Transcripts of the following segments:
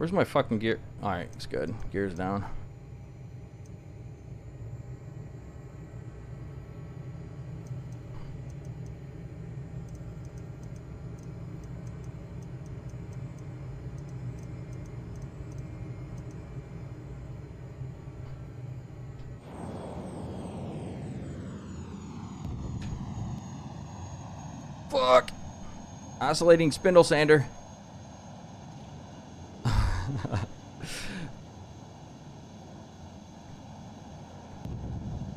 Where's my fucking gear? Alright, it's good. Gear's down. Fuck! Oscillating spindle sander.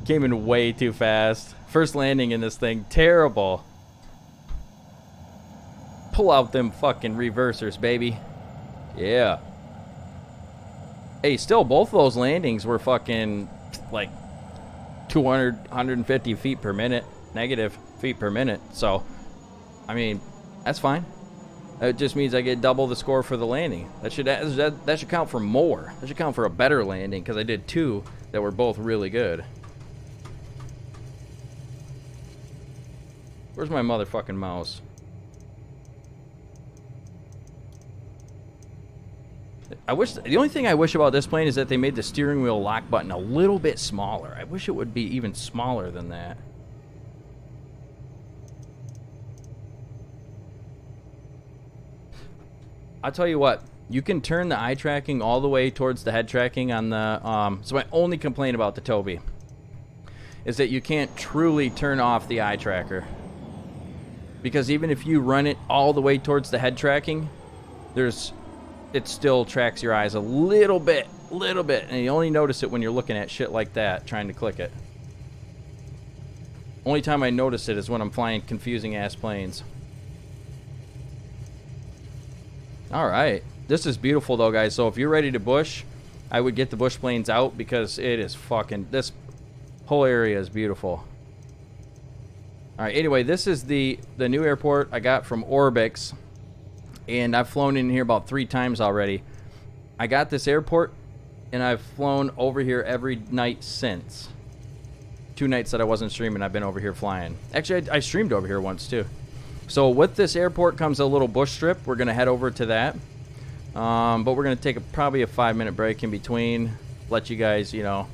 Came in way too fast. First landing in this thing, terrible. Pull out them fucking reversers, baby. Yeah. Hey, still, both of those landings were fucking like 200, 150 feet per minute, negative feet per minute. So, I mean, that's fine. It just means I get double the score for the landing. That should count for more. That should count for a better landing because I did two that were both really good. Where's my motherfucking mouse? The only thing I wish about this plane is that they made the steering wheel lock button a little bit smaller. I wish it would be even smaller than that. I'll tell you what, you can turn the eye tracking all the way towards the head tracking on the, so my only complaint about the Toby is that you can't truly turn off the eye tracker. Because even if you run it all the way towards the head tracking, it still tracks your eyes a little bit, and you only notice it when you're looking at shit like that, trying to click it. Only time I notice it is when I'm flying confusing ass planes. Alright, this is beautiful though, guys, so if you're ready to bush, I would get the bush planes out because it is fucking, this whole area is beautiful. Alright, anyway, this is the new airport I got from Orbx, and I've flown in here about 3 times already. I got this airport, and I've flown over here every night since. 2 nights that I wasn't streaming, I've been over here flying. Actually, I streamed over here once, too. So with this airport comes a little bush strip. We're going to head over to that. But we're going to take probably a 5-minute break in between. Let you guys, you know,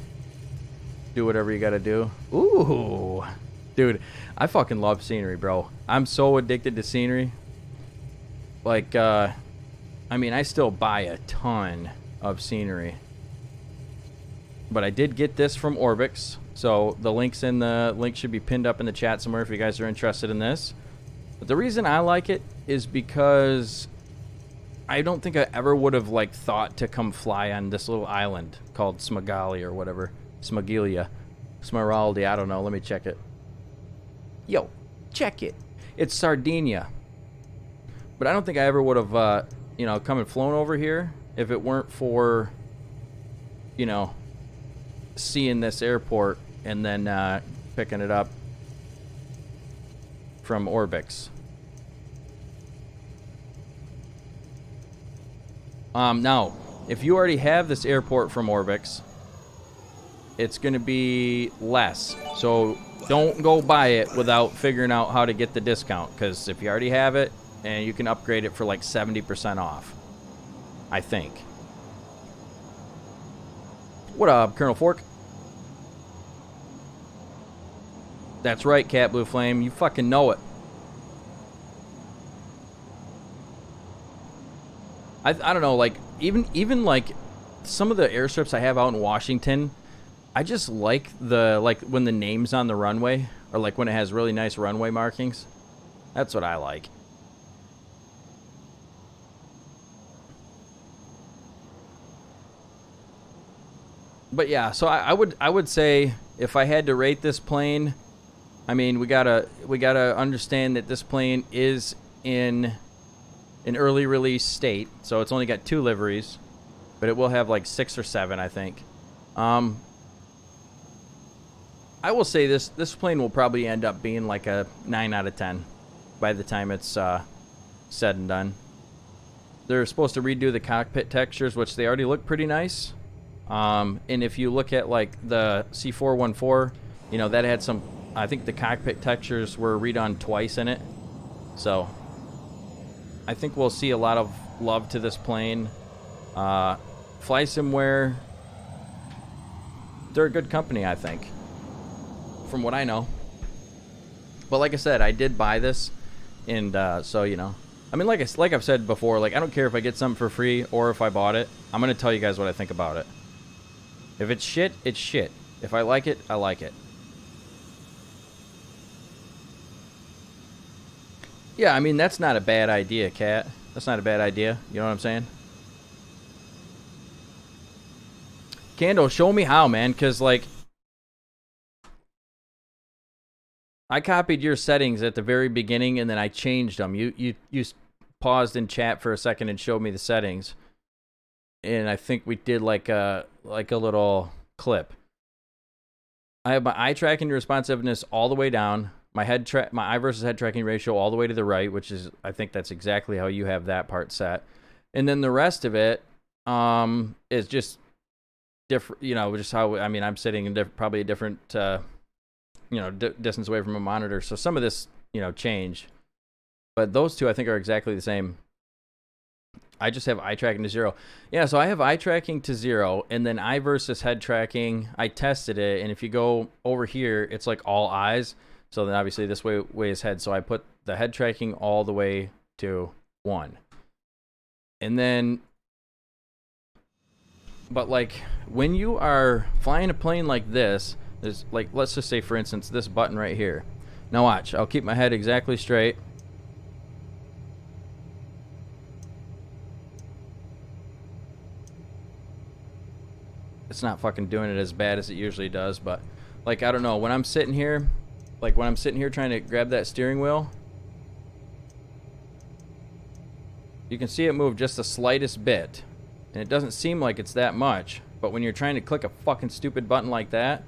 do whatever you got to do. Ooh. Dude, I fucking love scenery, bro. I'm so addicted to scenery. Like, I mean, I still buy a ton of scenery. But I did get this from Orbx. So the link should be pinned up in the chat somewhere if you guys are interested in this. But the reason I like it is because I don't think I ever would have like thought to come fly on this little island called Scupaglio or whatever. Scupaglio. Smeraldi, I don't know. Let me check it. Yo, check it. It's Sardinia. But I don't think I ever would have, you know, come and flown over here if it weren't for, you know, seeing this airport and then picking it up from Orbx. Now, if you already have this airport from Orbx, it's going to be less. So don't go buy it without figuring out how to get the discount, because if you already have it, and you can upgrade it for like 70% off, I think. What up, Colonel Fork? That's right, Cat Blue Flame. You fucking know it. I don't know, like, even like some of the airstrips I have out in Washington, I just like when the name's on the runway, or like when it has really nice runway markings. That's what I like. But yeah, so I would say if I had to rate this plane, I mean, we gotta understand that this plane is in an early release state, so it's only got 2 liveries, but it will have like 6 or 7, I think. I will say this plane will probably end up being like a 9 out of 10 by the time it's said and done. They're supposed to redo the cockpit textures, which they already look pretty nice. And if you look at like the C414, you know, that had some, I think the cockpit textures were redone twice in it. So I think we'll see a lot of love to this plane Fly Somewhere, they're a good company, I think, from what I know. But like I said, I did buy this, and so, you know, I mean, like I've said before, like, I don't care if I get something for free or if I bought it. I'm going to tell you guys what I think about it. If it's shit, it's shit. If I like it, I like it. Yeah, I mean, that's not a bad idea, Kat. That's not a bad idea. You know what I'm saying? Candle, show me how, man, because, like, I copied your settings at the very beginning, and then I changed them. You paused in chat for a second and showed me the settings, and I think we did like a little clip. I have my eye tracking responsiveness all the way down. My eye versus head tracking ratio all the way to the right, which is, I think that's exactly how you have that part set. And then the rest of it is just different, you know, just how, I mean, I'm sitting in probably a different you know, distance away from a monitor, so some of this, you know, changed, but those two I think are exactly the same. I just have eye tracking to 0. Yeah, so I have eye tracking to 0, and then eye versus head tracking, I tested it, and if you go over here, it's like all eyes. So then obviously this way is head, so I put the head tracking all the way to 1. And then, but like when you are flying a plane like this, there's, like, let's just say, for instance, this button right here. Now watch, I'll keep my head exactly straight. It's not fucking doing it as bad as it usually does, but, like, I don't know, when I'm sitting here, like when I'm sitting here trying to grab that steering wheel, you can see it move just the slightest bit, and it doesn't seem like it's that much, but when you're trying to click a fucking stupid button like that,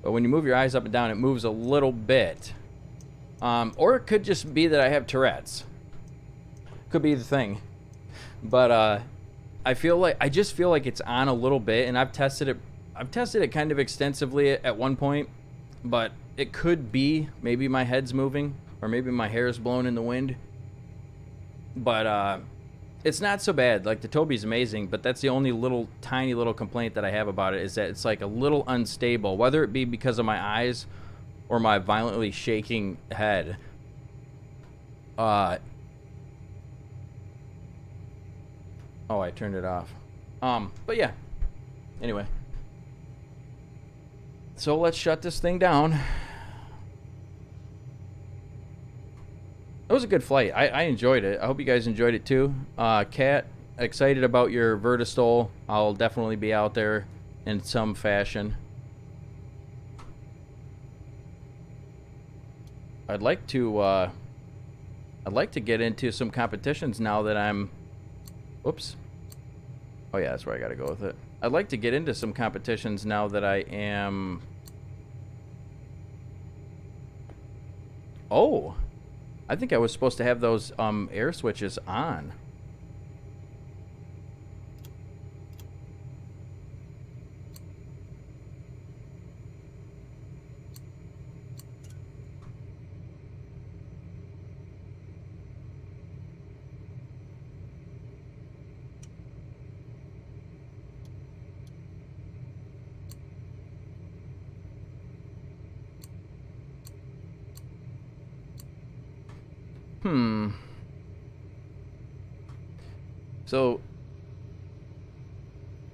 but when you move your eyes up and down, it moves a little bit. Or it could just be that I have Tourette's. Could be the thing. But I just feel like it's on a little bit, and I've tested it kind of extensively at one point, but it could be maybe my head's moving, or maybe my hair's blowing in the wind. But it's not so bad. Like, the Toby's amazing, but that's the only little tiny little complaint that I have about it, is that it's like a little unstable, whether it be because of my eyes or my violently shaking head. Oh, I turned it off. But yeah. Anyway. So let's shut this thing down. It was a good flight. I enjoyed it. I hope you guys enjoyed it too. Kat, excited about your Vertistol. I'll definitely be out there in some fashion. I'd like to get into some competitions now that I'm... Whoops. Oh yeah, that's where I gotta go with it. I'd like to get into some competitions now that I am... Oh! I think I was supposed to have those air switches on. So,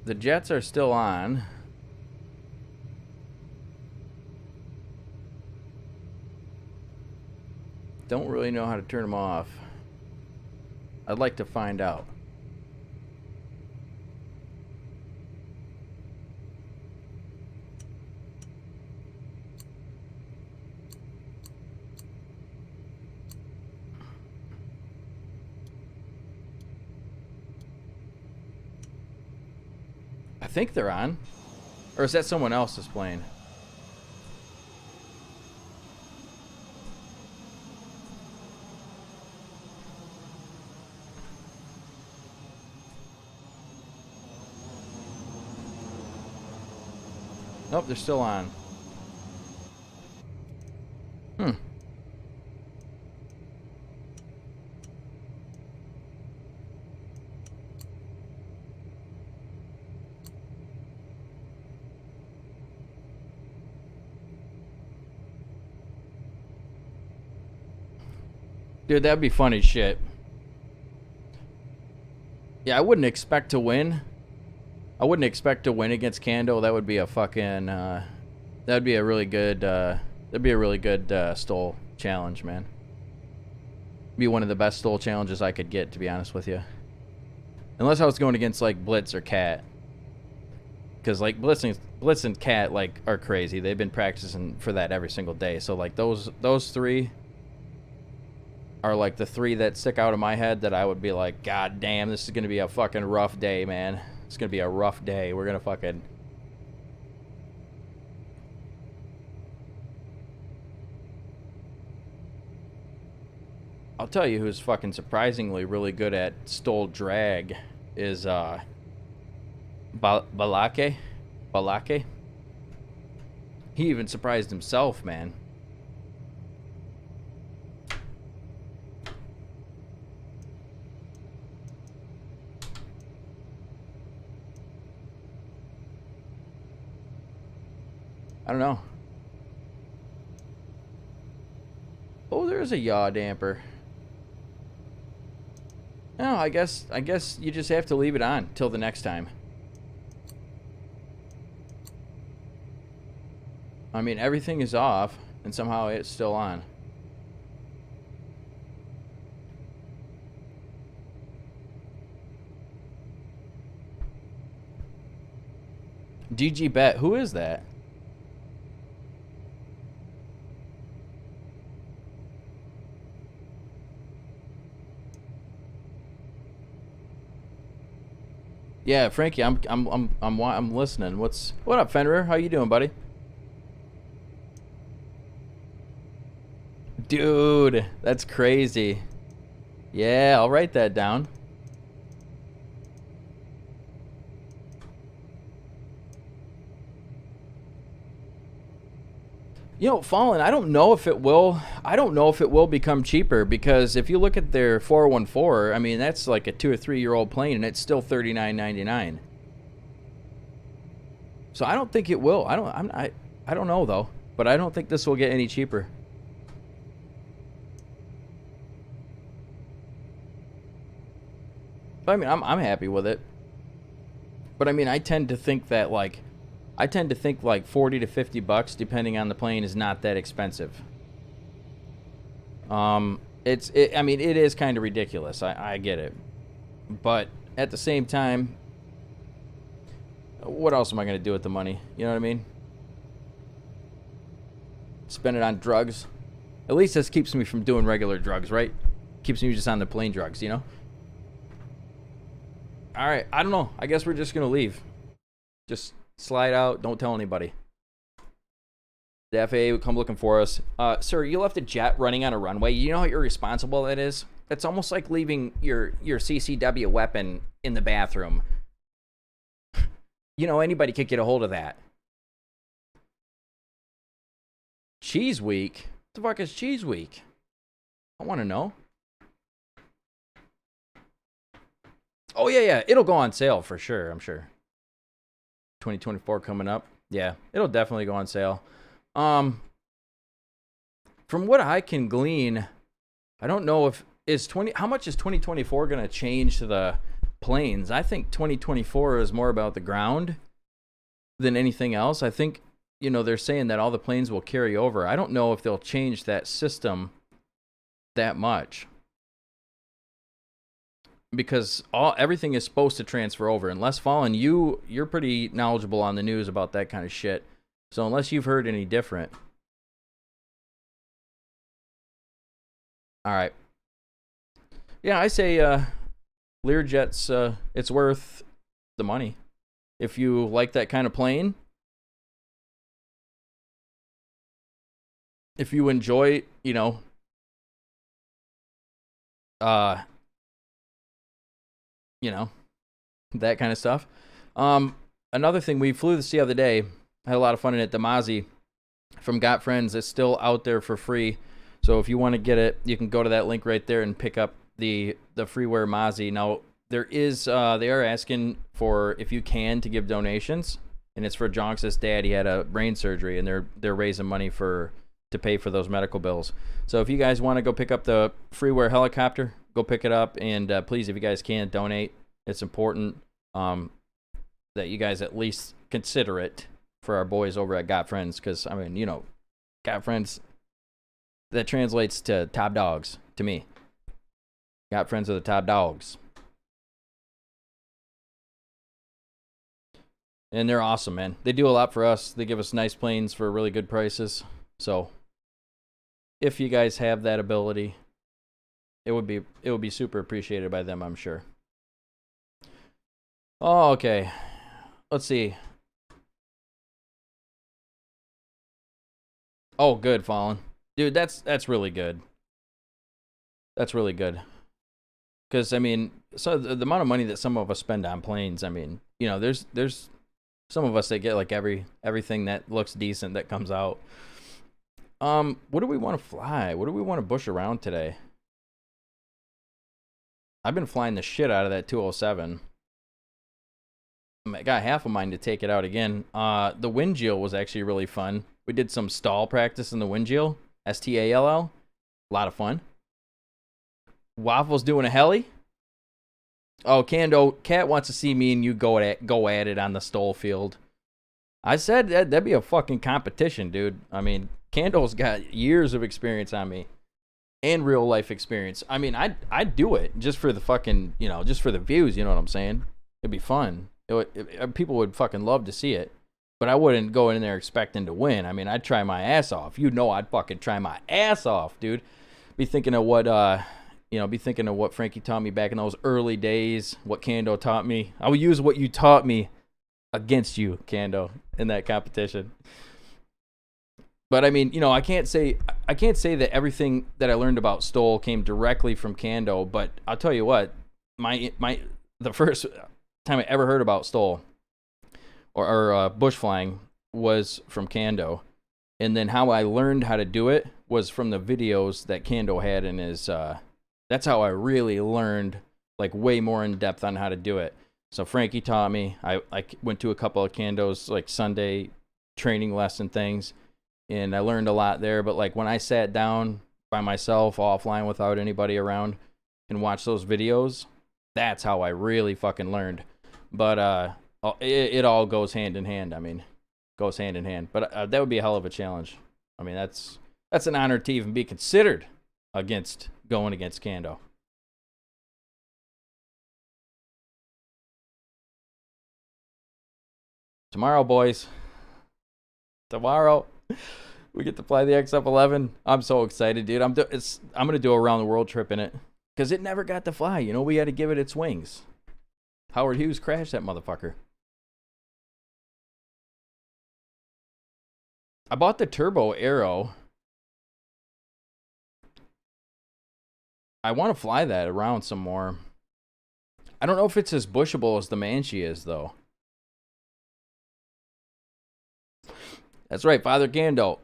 the jets are still on. Don't really know how to turn them off. I'd like to find out. I think they're on. Or is that someone else's plane? Nope, they're still on. Dude, that'd be funny shit. Yeah, I wouldn't expect to win. I wouldn't expect to win against Kando. That would be a fucking, that'd be a really good, stole challenge, man. Be one of the best stole challenges I could get, to be honest with you. Unless I was going against, like, Blitz or Cat. Because, like, Blitz and Cat, like, are crazy. They've been practicing for that every single day. So, like, those three are, like, the three that stick out of my head that I would be like, God damn, this is going to be a fucking rough day, man. It's going to be a rough day. We're going to fucking... I'll tell you who's fucking surprisingly really good at stole drag is, Balake. He even surprised himself, man. I don't know. Oh, there's a yaw damper. No, I guess you just have to leave it on till the next time. I mean, everything is off, and somehow it's still on. DG Bet, who is that? Yeah, Frankie, I'm listening. What up, Fenrir? How you doing, buddy? Dude, that's crazy. Yeah, I'll write that down. You know, Fallen, I don't know if it will become cheaper, because if you look at their 414, I mean, that's like a 2 or 3 year old plane and it's still $39.99. So I don't think it will. I don't know though, but I don't think this will get any cheaper. But I mean, I'm happy with it. But I mean, I tend to think like 40 to 50 bucks, depending on the plane, is not that expensive. I mean, it is kind of ridiculous. I get it. But at the same time, what else am I going to do with the money? You know what I mean? Spend it on drugs. At least this keeps me from doing regular drugs, right? Keeps me just on the plane drugs, you know? All right, I don't know. I guess we're just going to leave. Just slide out. Don't tell anybody. The FAA would come looking for us. Sir, you left a jet running on a runway. You know how irresponsible that is? It's almost like leaving your CCW weapon in the bathroom. You know, anybody could get a hold of that. Cheese Week? What the fuck is Cheese Week? I want to know. Oh, yeah. It'll go on sale for sure, I'm sure. 2024 coming up. Yeah, it'll definitely go on sale. From what I can glean, I don't know if how much is 2024 going to change the planes. I think 2024 is more about the ground than anything else. I think, you know, they're saying that all the planes will carry over. I don't know if they'll change that system that much, because everything is supposed to transfer over. Unless, Fallen, you're pretty knowledgeable on the news about that kind of shit. So unless you've heard any different. All right. Yeah, I say Learjet's, it's worth the money. If you like that kind of plane, if you enjoy, you know, that kind of stuff. Another thing, we flew this the other day. Had a lot of fun in it. The Mozzie from Got Friends is still out there for free. So if you want to get it, you can go to that link right there and pick up the freeware Mozzie. Now, there is they are asking for, if you can, to give donations, and it's for Jonks' dad. He had a brain surgery, and they're raising money for to pay for those medical bills. So if you guys want to go pick up the freeware helicopter, go pick it up. And please, if you guys can, donate. It's important that you guys at least consider it for our boys over at Got Friends. Because, I mean, you know, Got Friends, that translates to top dogs to me. Got Friends are the top dogs. And they're awesome, man. They do a lot for us. They give us nice planes for really good prices. So if you guys have that ability, it would be super appreciated by them, I'm sure. Oh, okay. Let's see. Oh, good, Fallen. Dude, that's really good. That's really good. Because, I mean, so the amount of money that some of us spend on planes, I mean, you know, there's some of us that get like everything that looks decent that comes out. What do we want to fly? What do we want to bush around today? I've been flying the shit out of that 207. I got half of mine to take it out again. The Windjill was actually really fun. We did some stall practice in the Windjill. STALL. A lot of fun. Waffle's doing a heli. Oh, Cat wants to see me and you go at it on the stall field. I said that'd be a fucking competition, dude. I mean, Candle's got years of experience on me. And real life experience. I mean, I'd do it just for the fucking, you know, just for the views, you know what I'm saying? It'd be fun. People would fucking love to see it. But I wouldn't go in there expecting to win. I mean, I'd try my ass off. You know I'd fucking try my ass off, dude. Be thinking of what Frankie taught me back in those early days, what Kando taught me. I will use what you taught me against you, Kando, in that competition. But I mean, you know, I can't say that everything that I learned about Stoll came directly from Kando, but I'll tell you what, the first time I ever heard about Stoll or bush flying was from Kando. And then how I learned how to do it was from the videos that Kando had in his that's how I really learned like way more in depth on how to do it. So Frankie taught me. I went to a couple of Kando's like Sunday training lesson things. And I learned a lot there, but like when I sat down by myself offline without anybody around and watched those videos, that's how I really fucking learned. But it all goes hand in hand. I mean, goes hand in hand. But that would be a hell of a challenge. I mean, that's an honor to even be considered going against Kando. Tomorrow, boys. Tomorrow. We get to fly the XF-11. I'm so excited, dude. I'm gonna do a round the world trip in it because it never got to fly. You know, we had to give it its wings. Howard Hughes crashed that motherfucker. I bought the Turbo Arrow. I want to fly that around some more. I don't know if it's as bushable as the Banshee is, though. That's right, Father Kando.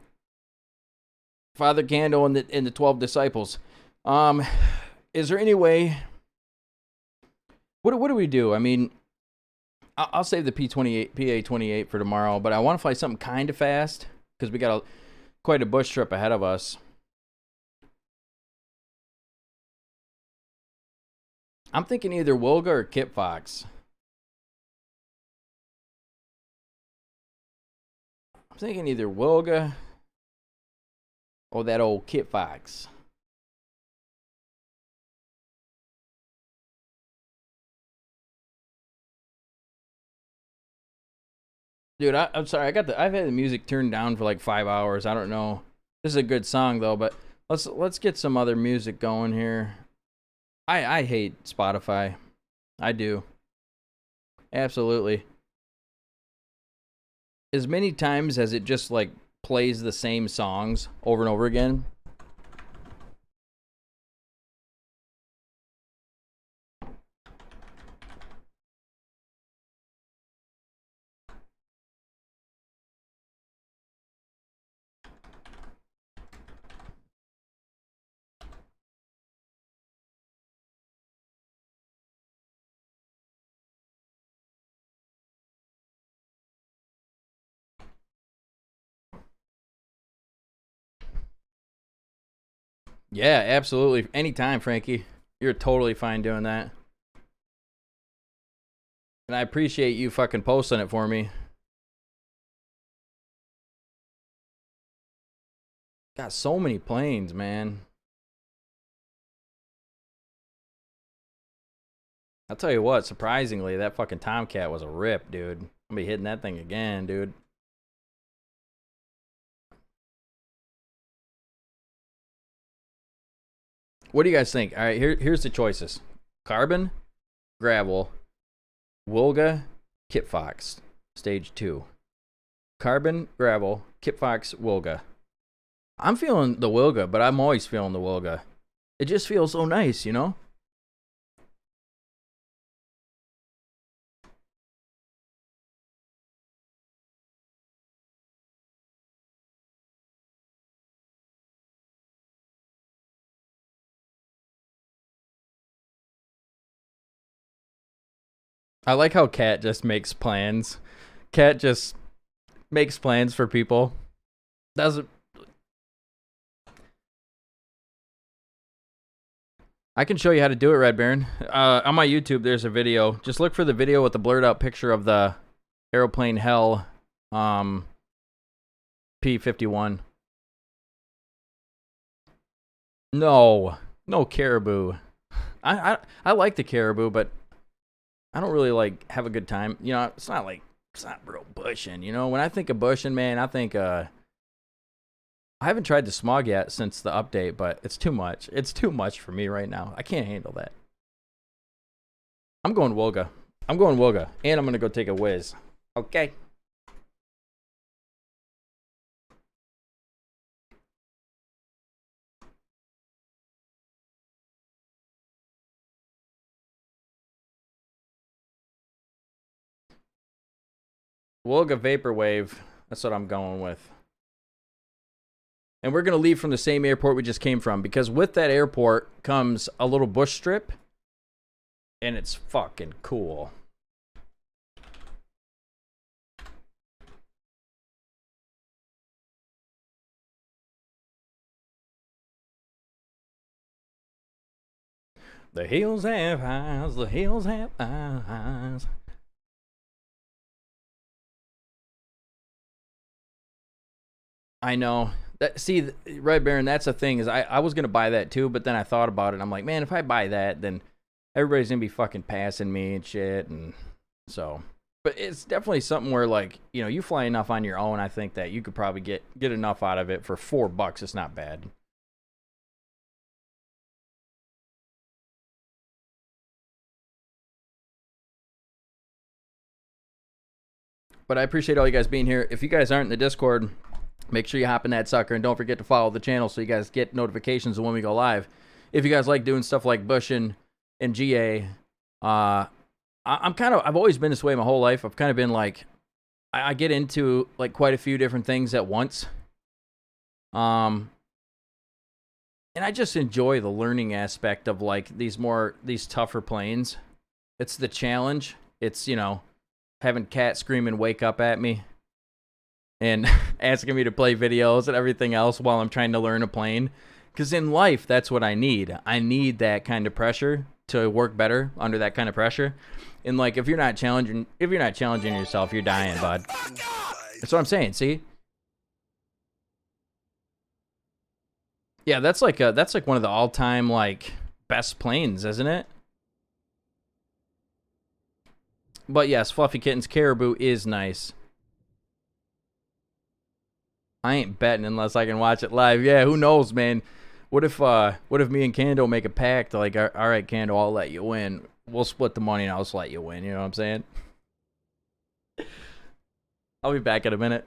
Father Kando and the 12 disciples. Is there any way? What do we do? I mean, I'll save the PA-28 for tomorrow, but I want to fly something kind of fast because we got quite a bush trip ahead of us. I'm thinking either Wilga or Kit Fox. I'm thinking either Wilga or that old Kit Fox. Dude, I'm sorry. I've had the music turned down for like 5 hours. I don't know. This is a good song though, but let's get some other music going here. I hate Spotify. I do. Absolutely. As many times as it just like plays the same songs over and over again. Yeah, absolutely. Anytime, Frankie. You're totally fine doing that. And I appreciate you fucking posting it for me. Got so many planes, man. I'll tell you what, surprisingly, that fucking Tomcat was a rip, dude. I'm gonna be hitting that thing again, dude. What do you guys think? All right, here's the choices. Carbon, Gravel, Wilga, Kit Fox, Stage 2. Carbon, Gravel, Kit Fox, Wilga. I'm feeling the Wilga, but I'm always feeling the Wilga. It just feels so nice, you know? I like how Cat just makes plans. Cat just makes plans for people. Doesn't. I can show you how to do it, Red Baron. On my YouTube, there's a video. Just look for the video with the blurred out picture of the aeroplane hell P-51. No caribou. I like the caribou, but I don't really like have a good time. You know, it's not real bushing. You know, when I think of bushing, man, I think I haven't tried the smog yet since the update, but it's too much. It's too much for me right now. I can't handle that. I'm going Wilga. And I'm gonna go take a whiz. Okay. Wilga Vaporwave. That's what I'm going with. And we're going to leave from the same airport we just came from, because with that airport comes a little bush strip, and it's fucking cool. The hills have eyes, the hills have eyes. I know. See, Red Baron, that's the thing, is I was going to buy that too, but then I thought about it, and I'm like, man, if I buy that, then everybody's going to be fucking passing me and shit, and so. But it's definitely something where, like, you know, you fly enough on your own, I think that you could probably get enough out of it for $4. It's not bad. But I appreciate all you guys being here. If you guys aren't in the Discord, make sure you hop in that sucker, and don't forget to follow the channel so you guys get notifications of when we go live. If you guys like doing stuff like bushing and GA, I've always been this way my whole life. I've kind of been like, I get into like quite a few different things at once. And I just enjoy the learning aspect of like these tougher planes. It's the challenge. It's, you know, having Cat screaming wake up at me and asking me to play videos and everything else while I'm trying to learn a plane. Because in life, that's what I need. I need that kind of pressure to work better under that kind of pressure. And like, if you're not challenging yourself, you're dying, bud. That's what I'm saying. See? Yeah, that's like one of the all-time like best planes, isn't it? But yes, Fluffy Kitten's Caribou is nice. I ain't betting unless I can watch it live. Yeah, who knows, man? What if me and Kando make a pact? Like, all right, Kando, I'll let you win. We'll split the money and I'll just let you win. You know what I'm saying? I'll be back in a minute.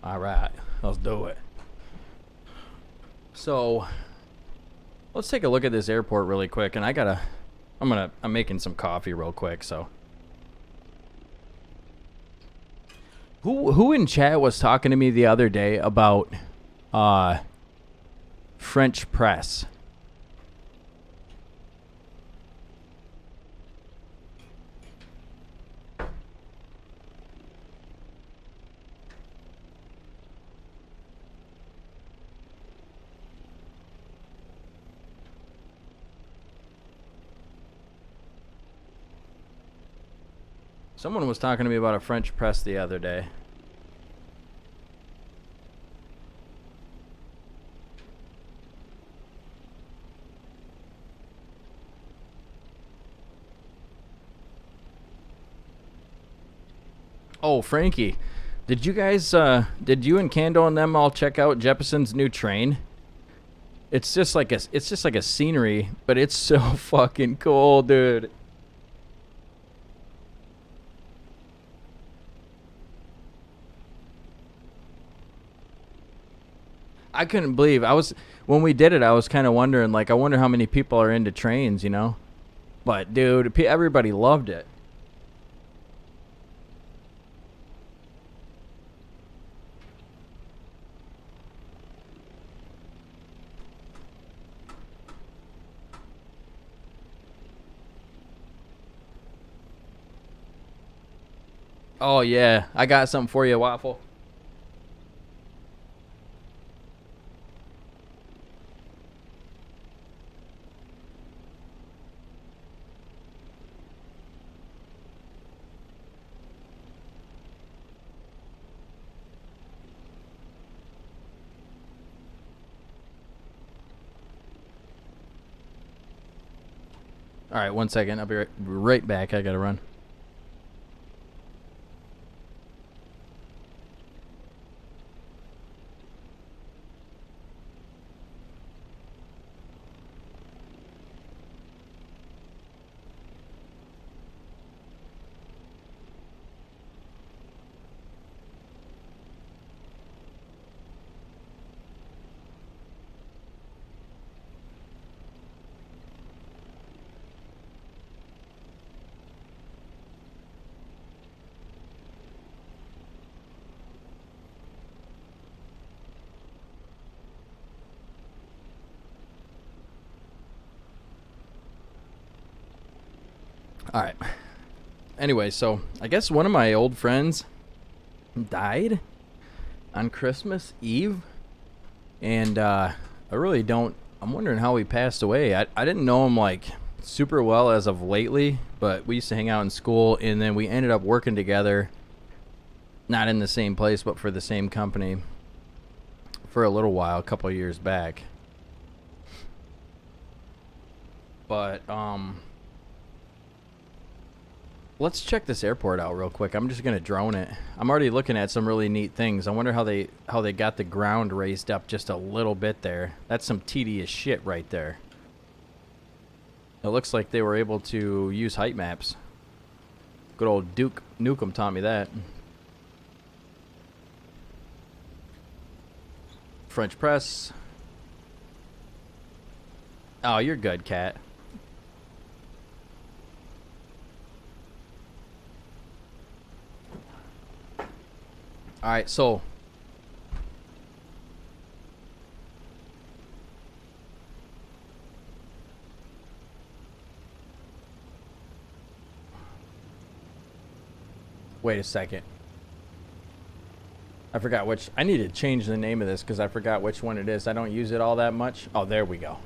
All right, let's do it. So, let's take a look at this airport really quick, and I'm making some coffee real quick, so. Who in chat was talking to me the other day about French press? Someone was talking to me about a French press the other day. Oh, Frankie, did you guys, did you and Kando and them all check out Jeppesen's new train? It's just like a scenery, but it's so fucking cool, dude. I couldn't believe when we did it. I was kind of wondering, like, I wonder how many people are into trains, you know? But dude, everybody loved it. Oh yeah, I got something for you, Waffle. All right, 1 second. I'll be right back. I gotta run. All right. Anyway, so I guess one of my old friends died on Christmas Eve, and I really don't. I'm wondering how he passed away. I didn't know him like super well as of lately, but we used to hang out in school, and then we ended up working together, not in the same place, but for the same company for a little while, a couple of years back. But let's check this airport out real quick. I'm just gonna drone it. I'm already looking at some really neat things. I wonder how they got the ground raised up just a little bit there. That's some tedious shit right there. It looks like they were able to use height maps. Good old Duke Nukem taught me that. French press. Oh, you're good, cat. All right, so wait a second. I forgot which. I need to change the name of this because I forgot which one it is. I don't use it all that much. Oh, there we go.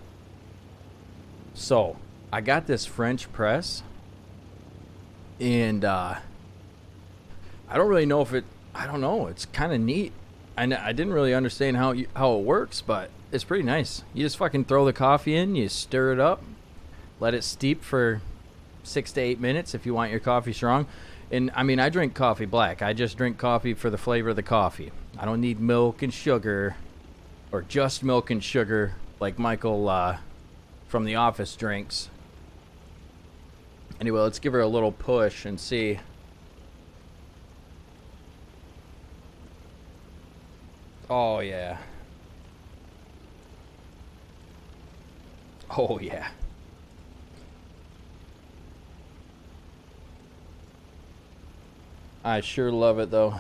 So, I got this French press, and I don't really know if it. I don't know. It's kind of neat. I didn't really understand how it works, but it's pretty nice. You just fucking throw the coffee in, you stir it up, let it steep for 6 to 8 minutes if you want your coffee strong. And I mean, I drink coffee black. I just drink coffee for the flavor of the coffee. I don't need milk and sugar, or just milk and sugar like Michael from The Office drinks. Anyway, let's give her a little push and see. Oh, yeah. Oh, yeah. I sure love it, though.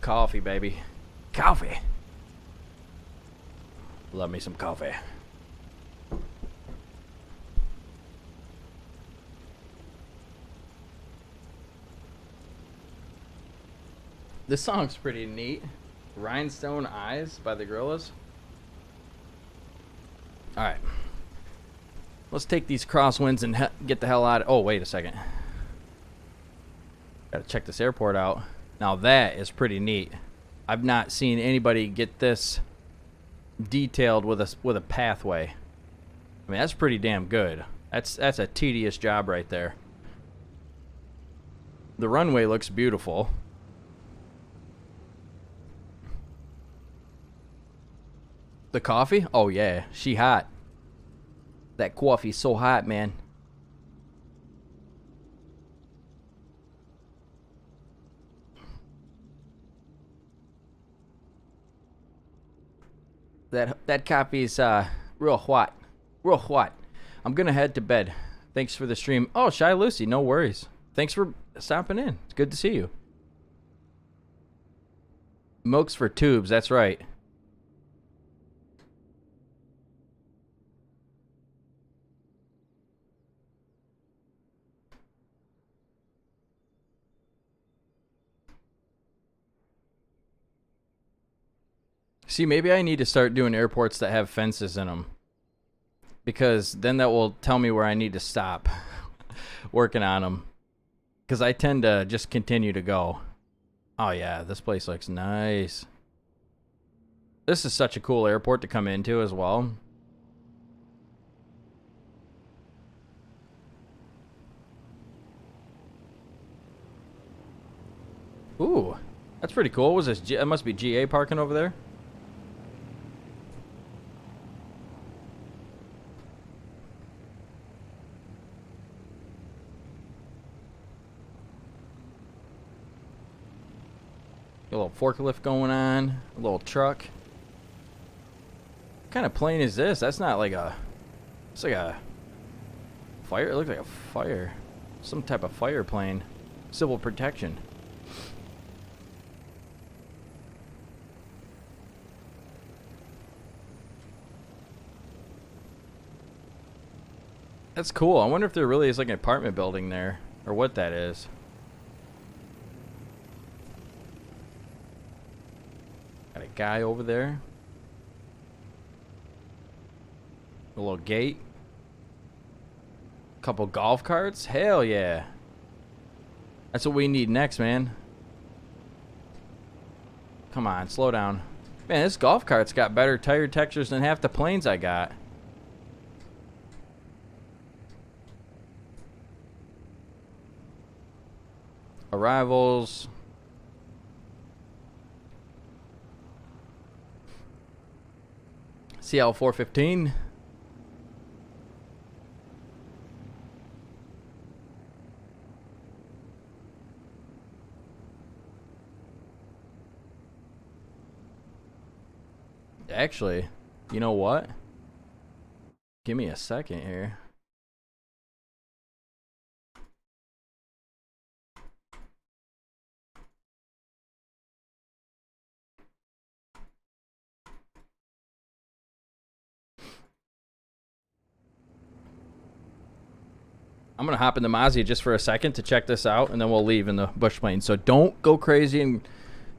Coffee, baby. Coffee. Love me some coffee. This song's pretty neat. Rhinestone Eyes by the Gorillas. Alright. Let's take these crosswinds and get the hell out of... Oh, wait a second. Gotta check this airport out. Now that is pretty neat. I've not seen anybody get this detailed with a pathway. I mean, that's pretty damn good. That's a tedious job right there. The runway looks beautiful. The coffee? Oh yeah, she hot. That coffee's so hot, man. That coffee's real hot. Real hot. I'm gonna head to bed. Thanks for the stream. Oh, Shy Lucy, no worries. Thanks for stopping in. It's good to see you. Milk's for tubes, that's right. See, maybe I need to start doing airports that have fences in them. Because then that will tell me where I need to stop working on them. Because I tend to just continue to go. Oh yeah, this place looks nice. This is such a cool airport to come into as well. Ooh, that's pretty cool. Was this? That must be GA parking over there. A little forklift going on, a little truck. What kind of plane is this? That's not like a... It's like a... Fire? It looks like a fire. Some type of fire plane. Civil protection. That's cool. I wonder if there really is like an apartment building there. Or what that is. Got a guy over there. A little gate. Couple golf carts. Hell yeah. That's what we need next, man. Come on, slow down. Man, this golf cart's got better tire textures than half the planes I got. Arrivals. CL 415. Actually, you know what? Give me a second here. I'm going to hop in the Mozzie just for a second to check this out, and then we'll leave in the bush plane. So don't go crazy. And,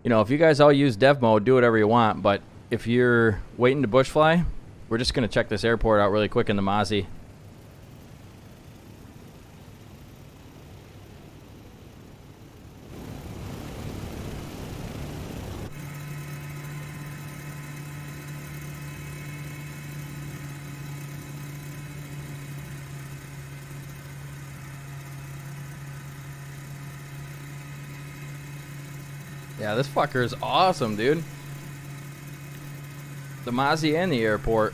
you know, if you guys all use dev mode, do whatever you want. But if you're waiting to bush fly, we're just going to check this airport out really quick in the Mozzie. Yeah, this fucker is awesome, dude. The Mozzie and the airport.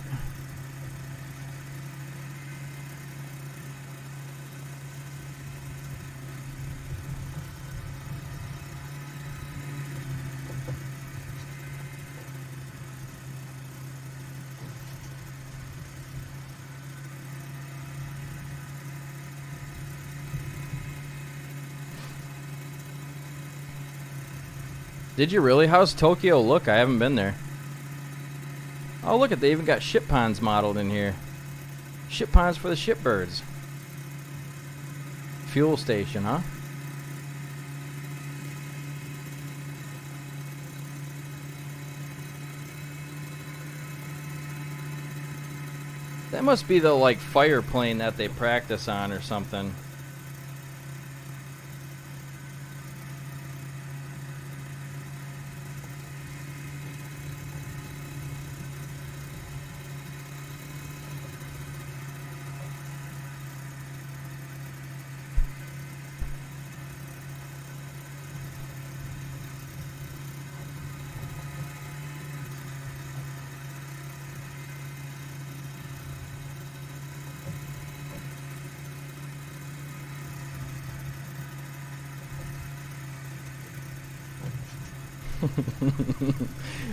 Did you really? How's Tokyo look? I haven't been there. Oh, look at, they even got ship ponds modeled in here. Ship ponds for the shipbirds. Fuel station, huh? That must be the, like, fire plane that they practice on or something.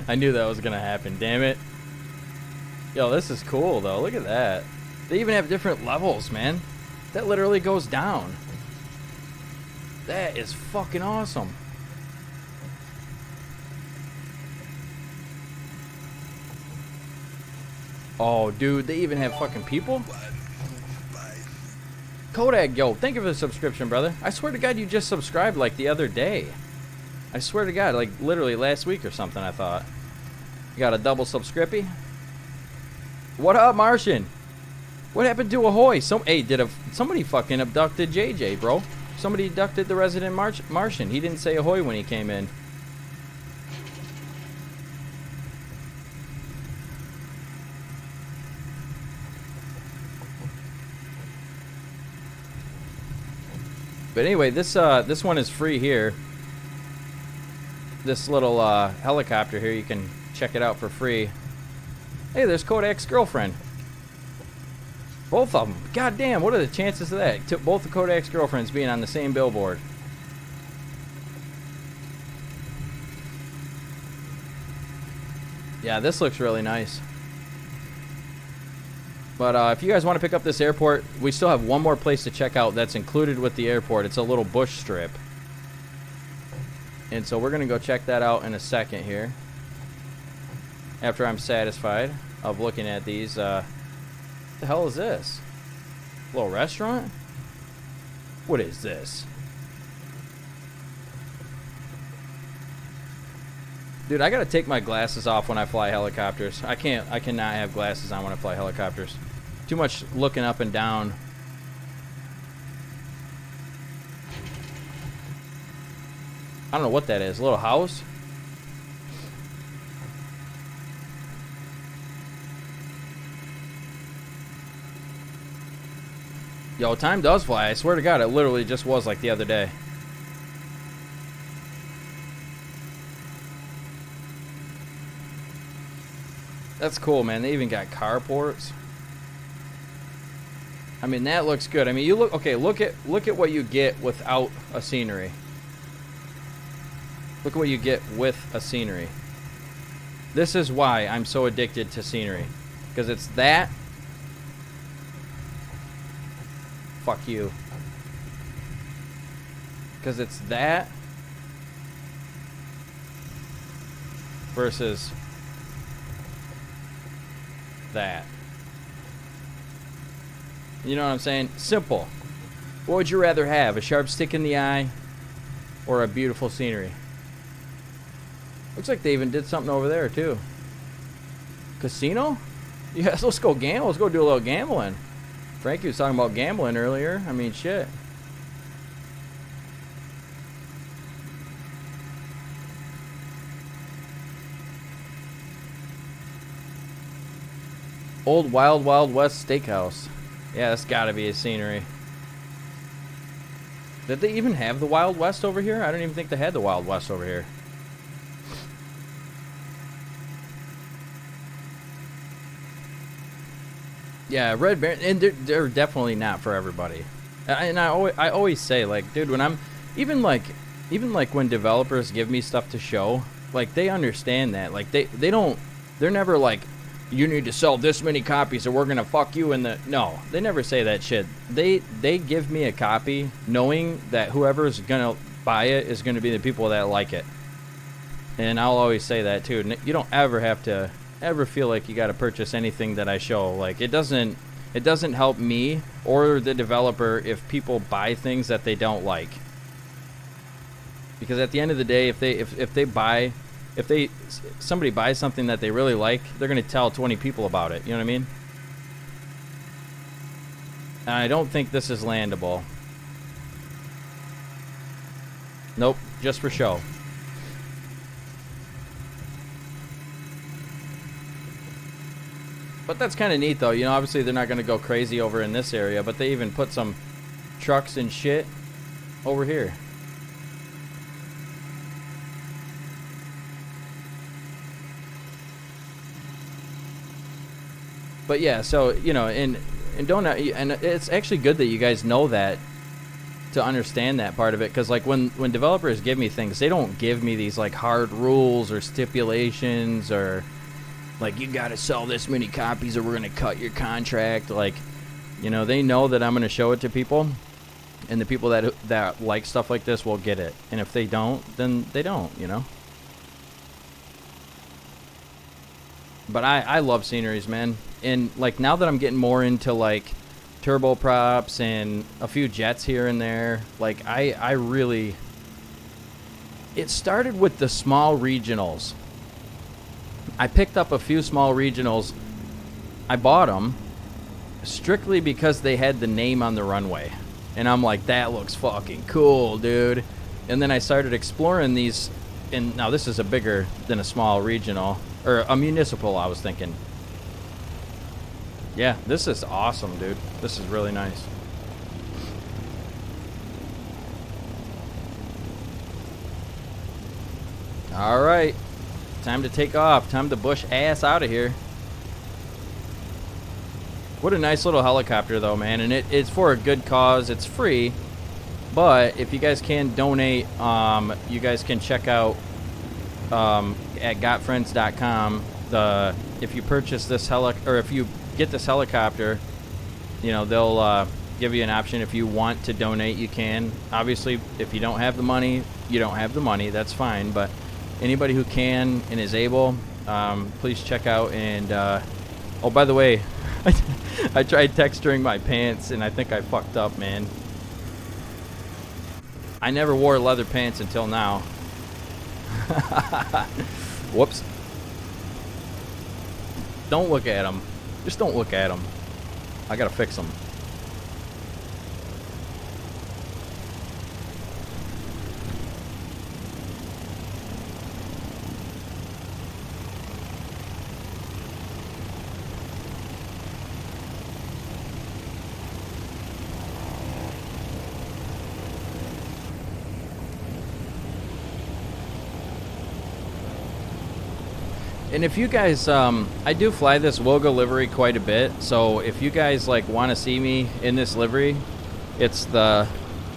I knew that was gonna happen, damn it. Yo, this is cool though, look at that. They even have different levels, man. That literally goes down. That is fucking awesome. Oh, dude, they even have fucking people? Kodak, yo, thank you for the subscription, brother. I swear to God, you just subscribed like the other day. I swear to God, like literally last week or something, I thought. You got a double subscrippy? What up, Martian? What happened to Ahoy? Hey, somebody fucking abducted JJ, bro. Somebody abducted the resident Martian. He didn't say ahoy when he came in. But anyway, this one is free here. This little helicopter here, you can check it out for free. Hey, there's Kodak's girlfriend. Both of them. God damn, what are the chances of that? Both of Kodak's girlfriends being on the same billboard. Yeah, this looks really nice. But if you guys want to pick up this airport, we still have one more place to check out that's included with the airport. It's a little bush strip. And so we're going to go check that out in a second here. After I'm satisfied of looking at these. What the hell is this? A little restaurant? What is this? Dude, I gotta take my glasses off when I fly helicopters. I cannot have glasses on when I fly helicopters. Too much looking up and down. I don't know what that is. A little house? Yo, time does fly. I swear to God, it literally just was like the other day. That's cool, man. They even got carports. I mean, that looks good. I mean, you look at what you get without a scenery. Look at what you get with a scenery. This is why I'm so addicted to scenery. Because it's that. Fuck you. Because it's that versus that. You know what I'm saying? Simple. What would you rather have? A sharp stick in the eye or a beautiful scenery? Looks like they even did something over there too. Casino? Yes, let's go gamble. Let's go do a little gambling. Frankie was talking about gambling earlier. I mean, shit. Old Wild Wild West Steakhouse. Yeah, that's gotta be a scenery. Did they even have the Wild West over here? I don't even think they had the Wild West over here. Yeah, Red Baron, and they're definitely not for everybody. And I always say, like, dude, when I'm even like when developers give me stuff to show, like, they understand that. Like, they're never like, you need to sell this many copies or we're gonna fuck you in the. No, they never say that shit. They give me a copy knowing that whoever's gonna buy it is gonna be the people that like it. And I'll always say that too. You don't ever have to ever feel like you got to purchase anything that I show. Like, it doesn't help me or the developer if people buy things that they don't like. Because at the end of the day, if somebody buys something that they really like, they're going to tell 20 people about it. You know what I mean? And I don't think this is landable. Nope, just for show. But that's kind of neat, though. You know, obviously they're not going to go crazy over in this area, but they even put some trucks and shit over here. But yeah, so, you know, and it's actually good that you guys know that, to understand that part of it, because like when developers give me things, they don't give me these like hard rules or stipulations or like, you got to sell this many copies or we're going to cut your contract. Like, you know, they know that I'm going to show it to people, and the people that like stuff like this will get it. And if they don't, then they don't, you know. But I love sceneries, man. And like, now that I'm getting more into like turboprops and a few jets here and there, like I really, it started with the small regionals. I picked up a few small regionals. I bought them strictly because they had the name on the runway. And I'm like, that looks fucking cool, dude. And then I started exploring these. And now this is a bigger than a small regional. Or a municipal, I was thinking. Yeah, this is awesome, dude. This is really nice. All right. Time to take off. Time to bush ass out of here. What a nice little helicopter, though, man. And it's for a good cause. It's free. But if you guys can donate, you guys can check out at gotfriends.com. If you purchase this or if you get this helicopter, you know, they'll give you an option. If you want to donate, you can. Obviously, if you don't have the money, you don't have the money. That's fine. But anybody who can and is able, please check out. And oh, by the way, I tried texturing my pants and I think I fucked up, man. I never wore leather pants until now. Whoops. Don't look at them. Just don't look at them. I gotta fix them. And if you guys, I do fly this Wilga livery quite a bit, so if you guys like want to see me in this livery, it's the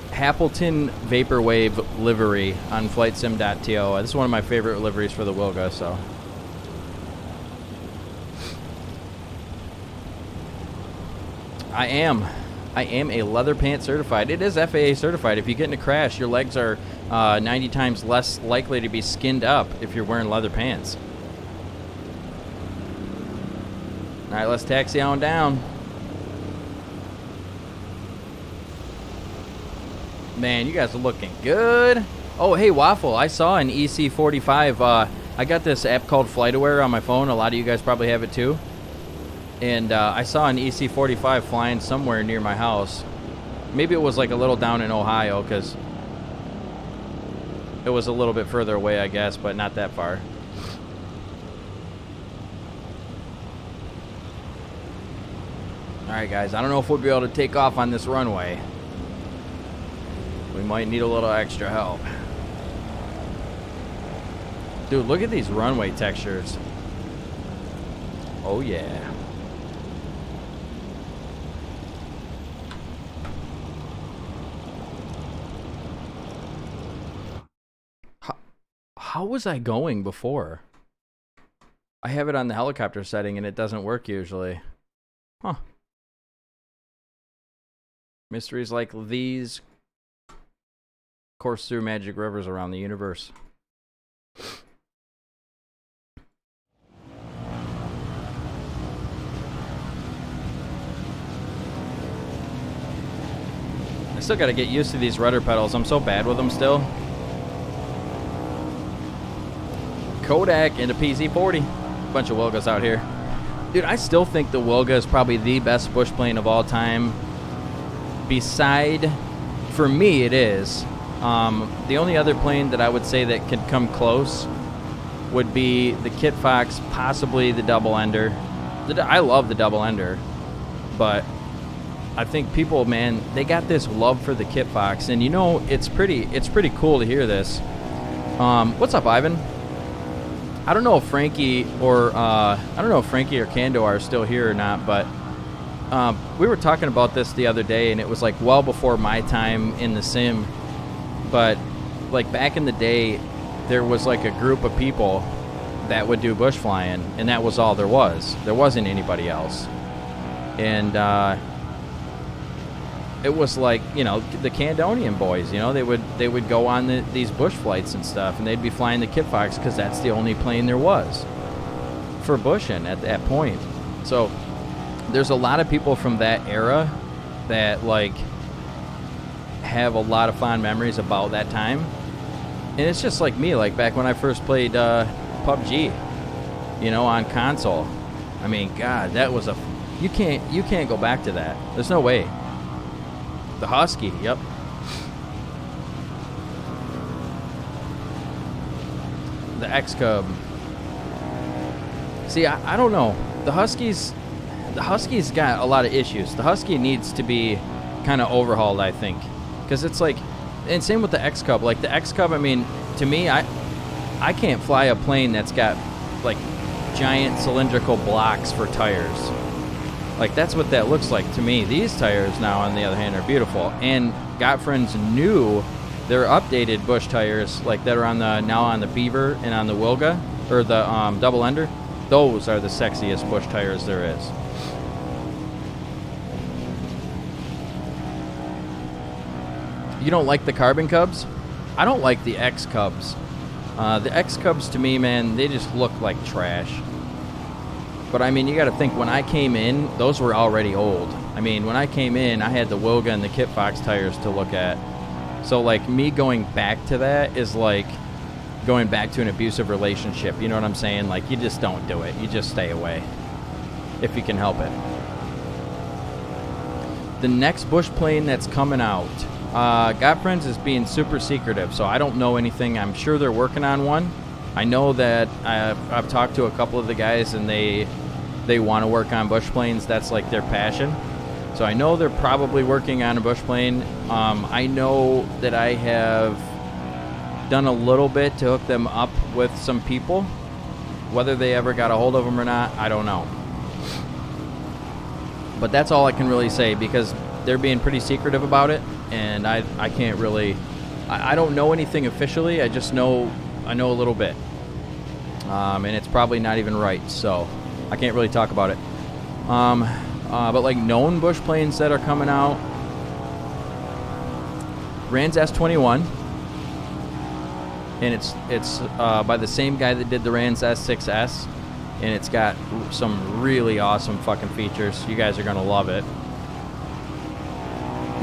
Happleton Vaporwave livery on flightsim.to. This is one of my favorite liveries for the Wilga, so. I am a leather pant certified. It is FAA certified. If you get in a crash, your legs are 90 times less likely to be skinned up if you're wearing leather pants. All right, let's taxi on down. Man, you guys are looking good. Oh, hey, Waffle, I saw an EC45. I got this app called FlightAware on my phone. A lot of you guys probably have it too. And I saw an EC45 flying somewhere near my house. Maybe it was like a little down in Ohio because it was a little bit further away, I guess, but not that far. Alright guys, I don't know if we'll be able to take off on this runway. We might need a little extra help. Dude, look at these runway textures. Oh yeah. How was I going before? I have it on the helicopter setting and it doesn't work usually. Huh. Mysteries like these course through magic rivers around the universe. I still gotta get used to these rudder pedals. I'm so bad with them still. Kodak and a PZ40. Bunch of Wilgas out here. Dude, I still think the Wilga is probably the best bush plane of all time. Beside, for me it is. The only other plane that I would say that could come close would be the Kit Fox, possibly the double ender. I love the double ender, but I think people, man, they got this love for the Kit Fox, and you know, it's pretty cool to hear this. What's up, Ivan? I don't know if Frankie or Kando are still here or not, but we were talking about this the other day, and it was like well before my time in the sim. But like back in the day, there was like a group of people that would do bush flying, and that was all there was. There wasn't anybody else, and it was like, you know, the Candonian boys, you know, they would go on these bush flights and stuff, and they'd be flying the Kit Fox because that's the only plane there was for bushing at that point. So there's a lot of people from that era that like have a lot of fond memories about that time, and it's just like me, like back when I first played PUBG, you know, on console. I mean, God, that was you can't go back to that. There's no way. The Husky, yep. The X-Cub. See, I don't know. The Huski's got a lot of issues. The Husky needs to be kind of overhauled, I think. Because it's like, and same with the X-Cub. Like the X-Cub, I mean, to me, I can't fly a plane that's got like giant cylindrical blocks for tires. Like, that's what that looks like to me. These tires now, on the other hand, are beautiful. And Gottfriend's new, their updated bush tires, like that are on the now on the Beaver and on the Wilga, or the double ender. Those are the sexiest bush tires there is. You don't like the Carbon Cubs? I don't like the X Cubs. The X Cubs, to me, man, they just look like trash. But I mean, you got to think, when I came in, those were already old. I mean, when I came in, I had the Wilga and the Kit Fox tires to look at. So like me going back to that is like going back to an abusive relationship. You know what I'm saying? Like, you just don't do it. You just stay away if you can help it. The next bush plane that's coming out, Gottfriend's is being super secretive, so I don't know anything. I'm sure they're working on one. I know that I've talked to a couple of the guys, and they want to work on bush planes. That's like their passion. So I know they're probably working on a bush plane. I know that I have done a little bit to hook them up with some people. Whether they ever got a hold of them or not, I don't know. But that's all I can really say, because they're being pretty secretive about it, and I can't really... I don't know anything officially. I just know... I know a little bit, and it's probably not even right, so I can't really talk about it. But like known bush planes that are coming out, Rand's S21, and it's by the same guy that did the Rand's S6S, and it's got some really awesome fucking features. You guys are gonna love it.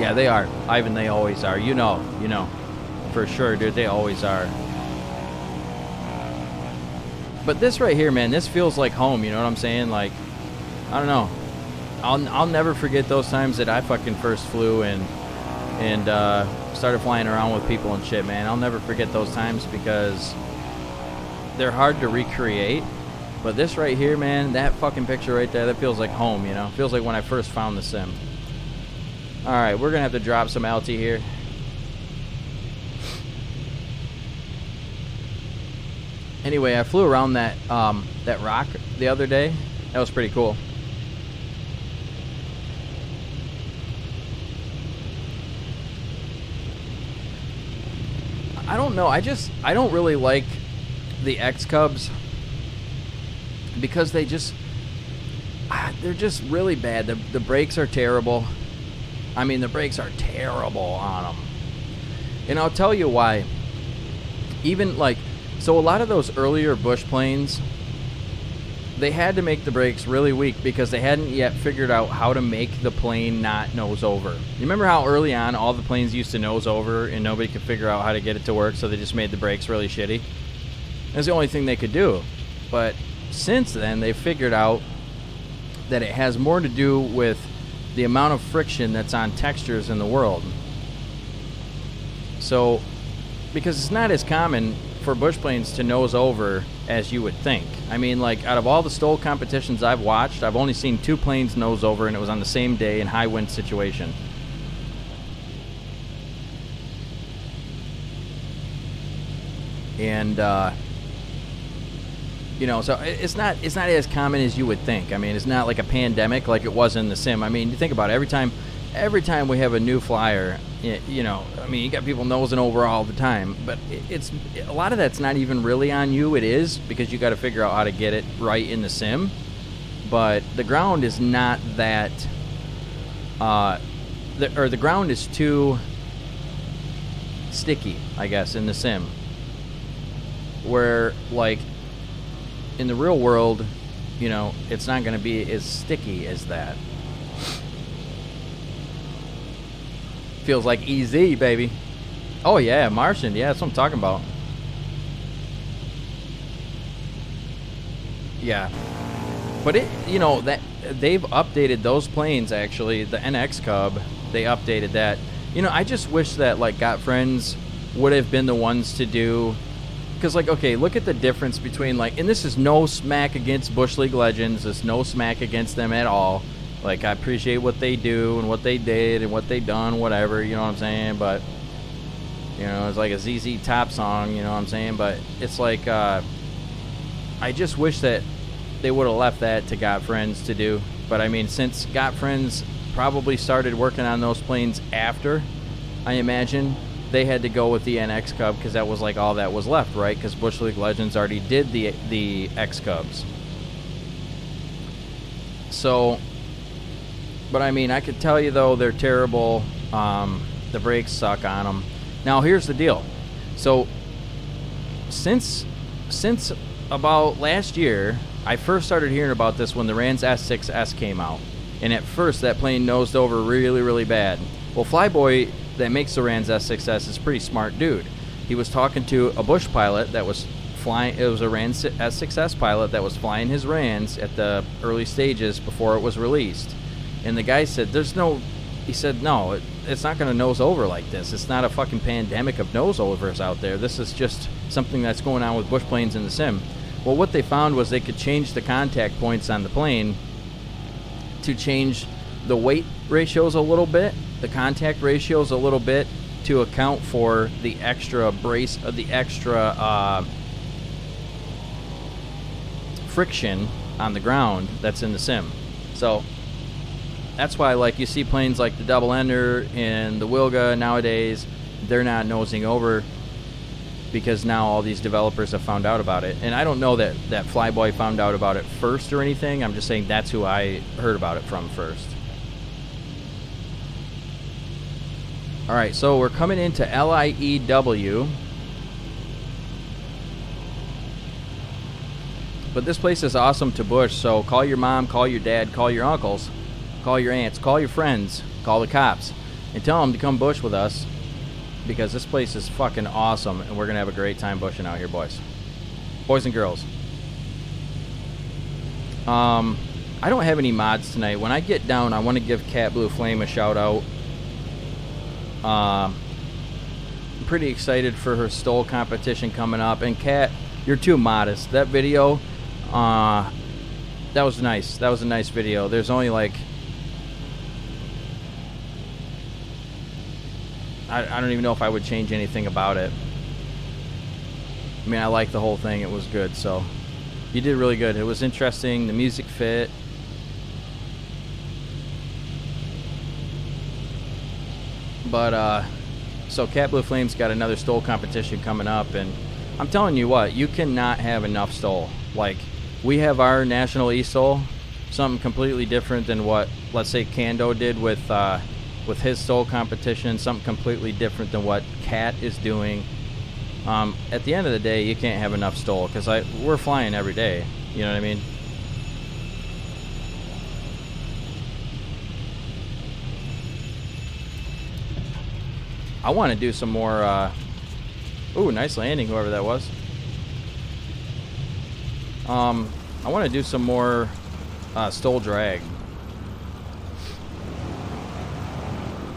Yeah, they are, Ivan. They always are. You know, for sure, dude. They always are. But this right here, man, this feels like home, you know what I'm saying? Like, I don't know. I'll never forget those times that I fucking first flew and started flying around with people and shit, man. I'll never forget those times, because they're hard to recreate. But this right here, man, that fucking picture right there, that feels like home, you know? Feels like when I first found the sim. All right, we're going to have to drop some LT here. Anyway, I flew around that rock the other day. That was pretty cool. I don't know. I don't really like the X Cubs, because they're just really bad. The brakes are terrible. I mean, the brakes are terrible on them. And I'll tell you why. Even like, so a lot of those earlier bush planes, they had to make the brakes really weak because they hadn't yet figured out how to make the plane not nose over. You remember how early on all the planes used to nose over and nobody could figure out how to get it to work, so they just made the brakes really shitty? That's the only thing they could do. But since then, they've figured out that it has more to do with the amount of friction that's on textures in the world. So, because it's not as common for bush planes to nose over as you would think. I mean, like, out of all the STOL competitions I've watched, I've only seen 2 planes nose over, and it was on the same day in high wind situation. And you know, so it's not as common as you would think. I mean, it's not like a pandemic like it was in the sim. I mean, you think about it, every time we have a new flyer, you know, I mean, you got people nosing over all the time, but it's a lot of that's not even really on you. It is because you got to figure out how to get it right in the sim. But the ground is not that, the ground is too sticky, I guess, in the sim. Where, like, in the real world, you know, it's not going to be as sticky as that. Feels like EZ, baby. Oh yeah, Martian. Yeah, that's what I'm talking about. Yeah, but it, you know, that they've updated those planes actually. The NX Cub, they updated that. You know, I just wish that like Got Friends would have been the ones to do. Because, like, okay, look at the difference between, like, and this is no smack against Bush League Legends. It's no smack against them at all. Like, I appreciate what they do and what they did and what they done, whatever, you know what I'm saying? But, you know, it's like a ZZ Top song, you know what I'm saying? But it's like, I just wish that they would have left that to Got Friends to do. But, I mean, since Got Friends probably started working on those planes after, I imagine, they had to go with the NX Cub because that was like all that was left, right? Because Bush League Legends already did the X Cubs. So, but I mean, I could tell you though, they're terrible. The brakes suck on them. Now here's the deal. So since about last year, I first started hearing about this when the Rans S6S came out, and at first that plane nosed over really, really bad. Well, Flyboy that makes the Rans S6S is a pretty smart dude. He was talking to a Bush pilot that was flying. It was a Rans S6S pilot that was flying his Rans at the early stages before it was released. And the guy said, he said, no, it's not going to nose over like this. It's not a fucking pandemic of nose overs out there. This is just something that's going on with bush planes in the sim. Well, what they found was they could change the contact points on the plane to change the weight ratios a little bit, the contact ratios a little bit, to account for the extra friction on the ground that's in the sim. So that's why, like, you see planes like the Double Ender and the Wilga nowadays, they're not nosing over because now all these developers have found out about it. And I don't know that Flyboy found out about it first or anything. I'm just saying that's who I heard about it from first. All right, so we're coming into LIEW. But this place is awesome to bush, so call your mom, call your dad, call your uncles, call your aunts, call your friends, call the cops, and tell them to come bush with us, because this place is fucking awesome, and we're going to have a great time bushing out here, boys. Boys and girls. I don't have any mods tonight. When I get down, I want to give Cat Blue Flame a shout out. I'm pretty excited for her STOL competition coming up. And Cat, you're too modest. That video, that was nice. That was a nice video. There's only like, I don't even know if I would change anything about it. I mean, I like the whole thing. It was good. So you did really good. It was interesting. The music fit. But so Cat Blue Flame's got another STOL competition coming up, and I'm telling you what, you cannot have enough STOL. Like, we have our national e-STOL, something completely different than what, let's say, Kando did with his STOL competition, something completely different than what Cat is doing. At the end of the day, you can't have enough STOL, because we're flying every day, you know what I mean? I want to do some more, ooh, nice landing, whoever that was. I want to do some more STOL drag.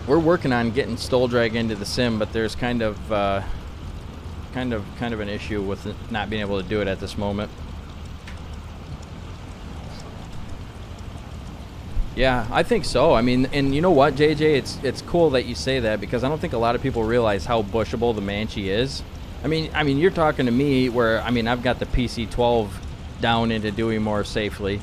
We're working on getting STOL drag into the sim, but there's kind of an issue with not being able to do it at this moment. Yeah, I think so. I mean, and you know what, JJ? It's cool that you say that, because I don't think a lot of people realize how bushable the Manchi is. I mean, you're talking to me where, I mean, I've got the PC-12 down into doing more safely,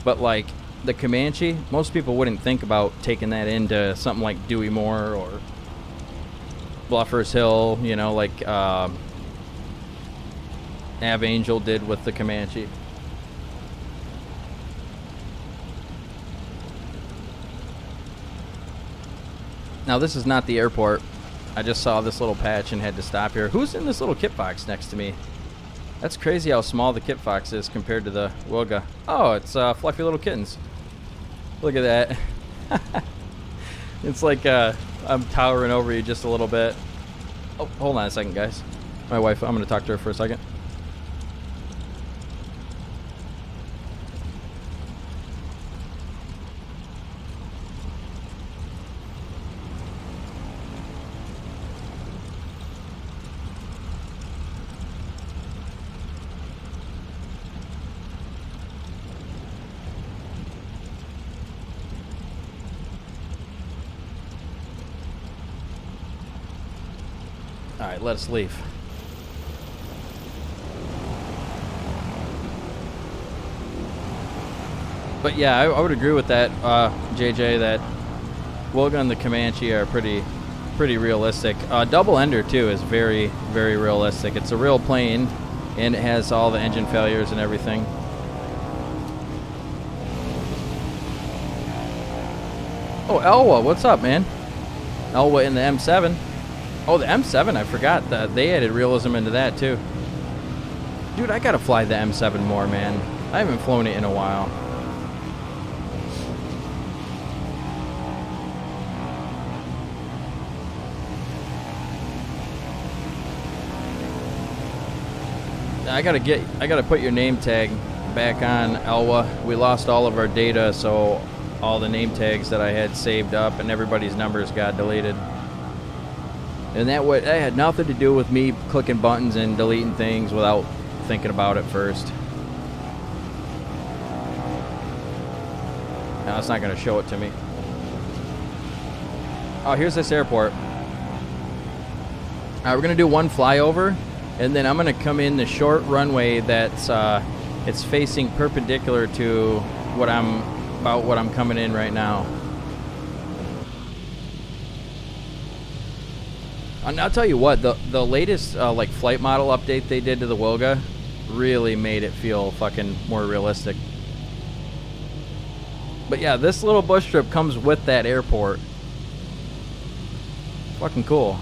but like the Comanche, most people wouldn't think about taking that into something like Dewey Moore or Bluffers Hill, you know, like Av Angel did with the Comanche. Now, this is not the airport. I just saw this little patch and had to stop here. Who's in this little kit box next to me? That's crazy how small the kit box is compared to the Wilga. Oh, it's fluffy little kittens. Look at that. It's like I'm towering over you just a little bit. Oh, hold on a second, guys. My wife, I'm going to talk to her for a second. Alright, let us leave. But yeah, I would agree with that, JJ, that Wilga and the Comanche are pretty realistic. Double Ender, too, is very, very realistic. It's a real plane, and it has all the engine failures and everything. Oh, Elwa, what's up, man? Elwa in the M7. Oh, the M7, I forgot that they added realism into that, too. Dude, I gotta fly the M7 more, man. I haven't flown it in a while. I gotta put your name tag back on, Elwa. We lost all of our data, so all the name tags that I had saved up and everybody's numbers got deleted. And that had nothing to do with me clicking buttons and deleting things without thinking about it first. Now it's not going to show it to me. Oh, here's this airport. We're going to do one flyover, and then I'm going to come in the short runway that's it's facing perpendicular to what I'm coming in right now. And I'll tell you what, the latest like flight model update they did to the Wilga really made it feel fucking more realistic. But yeah, this little bush strip comes with that airport. Fucking cool.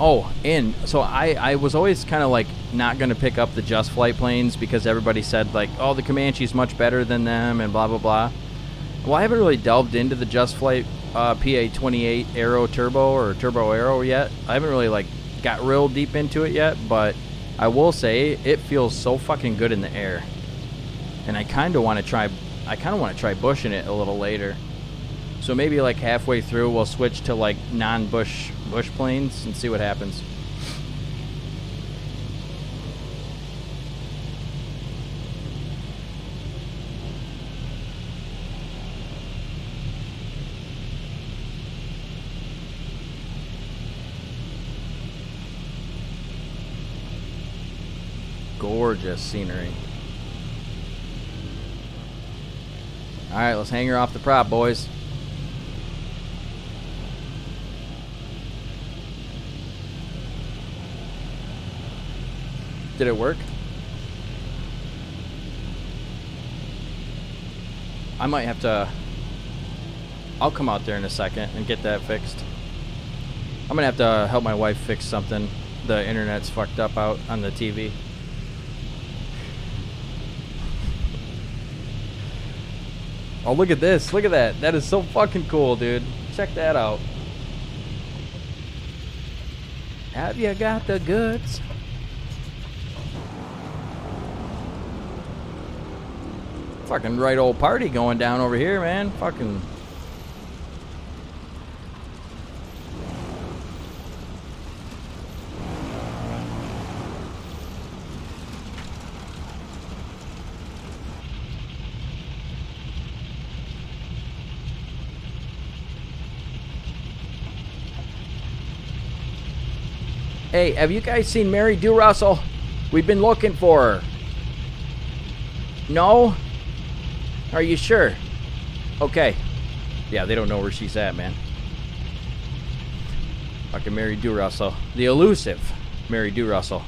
Oh, and so I was always kind of like not going to pick up the Just Flight planes because everybody said like, oh, the Comanche's much better than them and blah, blah, blah. Well, I haven't really delved into the Just Flight PA-28 Aero Turbo or Turbo Aero yet. I haven't really like got real deep into it yet, but I will say it feels so fucking good in the air. And I kind of want to try bushing it a little later. So maybe like halfway through we'll switch to like non-bush planes and see what happens. Gorgeous scenery. Alright, let's hang her off the prop, boys. Did it work? I might have to... I'll come out there in a second and get that fixed. I'm gonna have to help my wife fix something. The internet's fucked up out on the TV. Oh, look at this. Look at that. That is so fucking cool, dude. Check that out. Have you got the goods? Fucking right old party going down over here, man. Fucking... Hey, have you guys seen Mary Do Russell? We've been looking for her. No? Are you sure? Okay. Yeah, they don't know where she's at, man. Fucking Mary Do Russell. The elusive Mary Do Russell.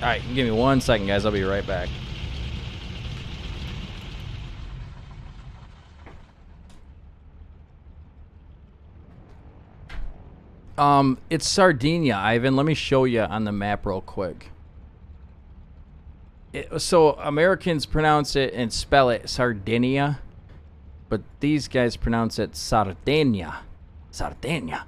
Alright, give me 1 second, guys. I'll be right back. It's Sardinia, Ivan. Let me show you on the map real quick. So, Americans pronounce it and spell it Sardinia, but these guys pronounce it Sardinia. Sardinia.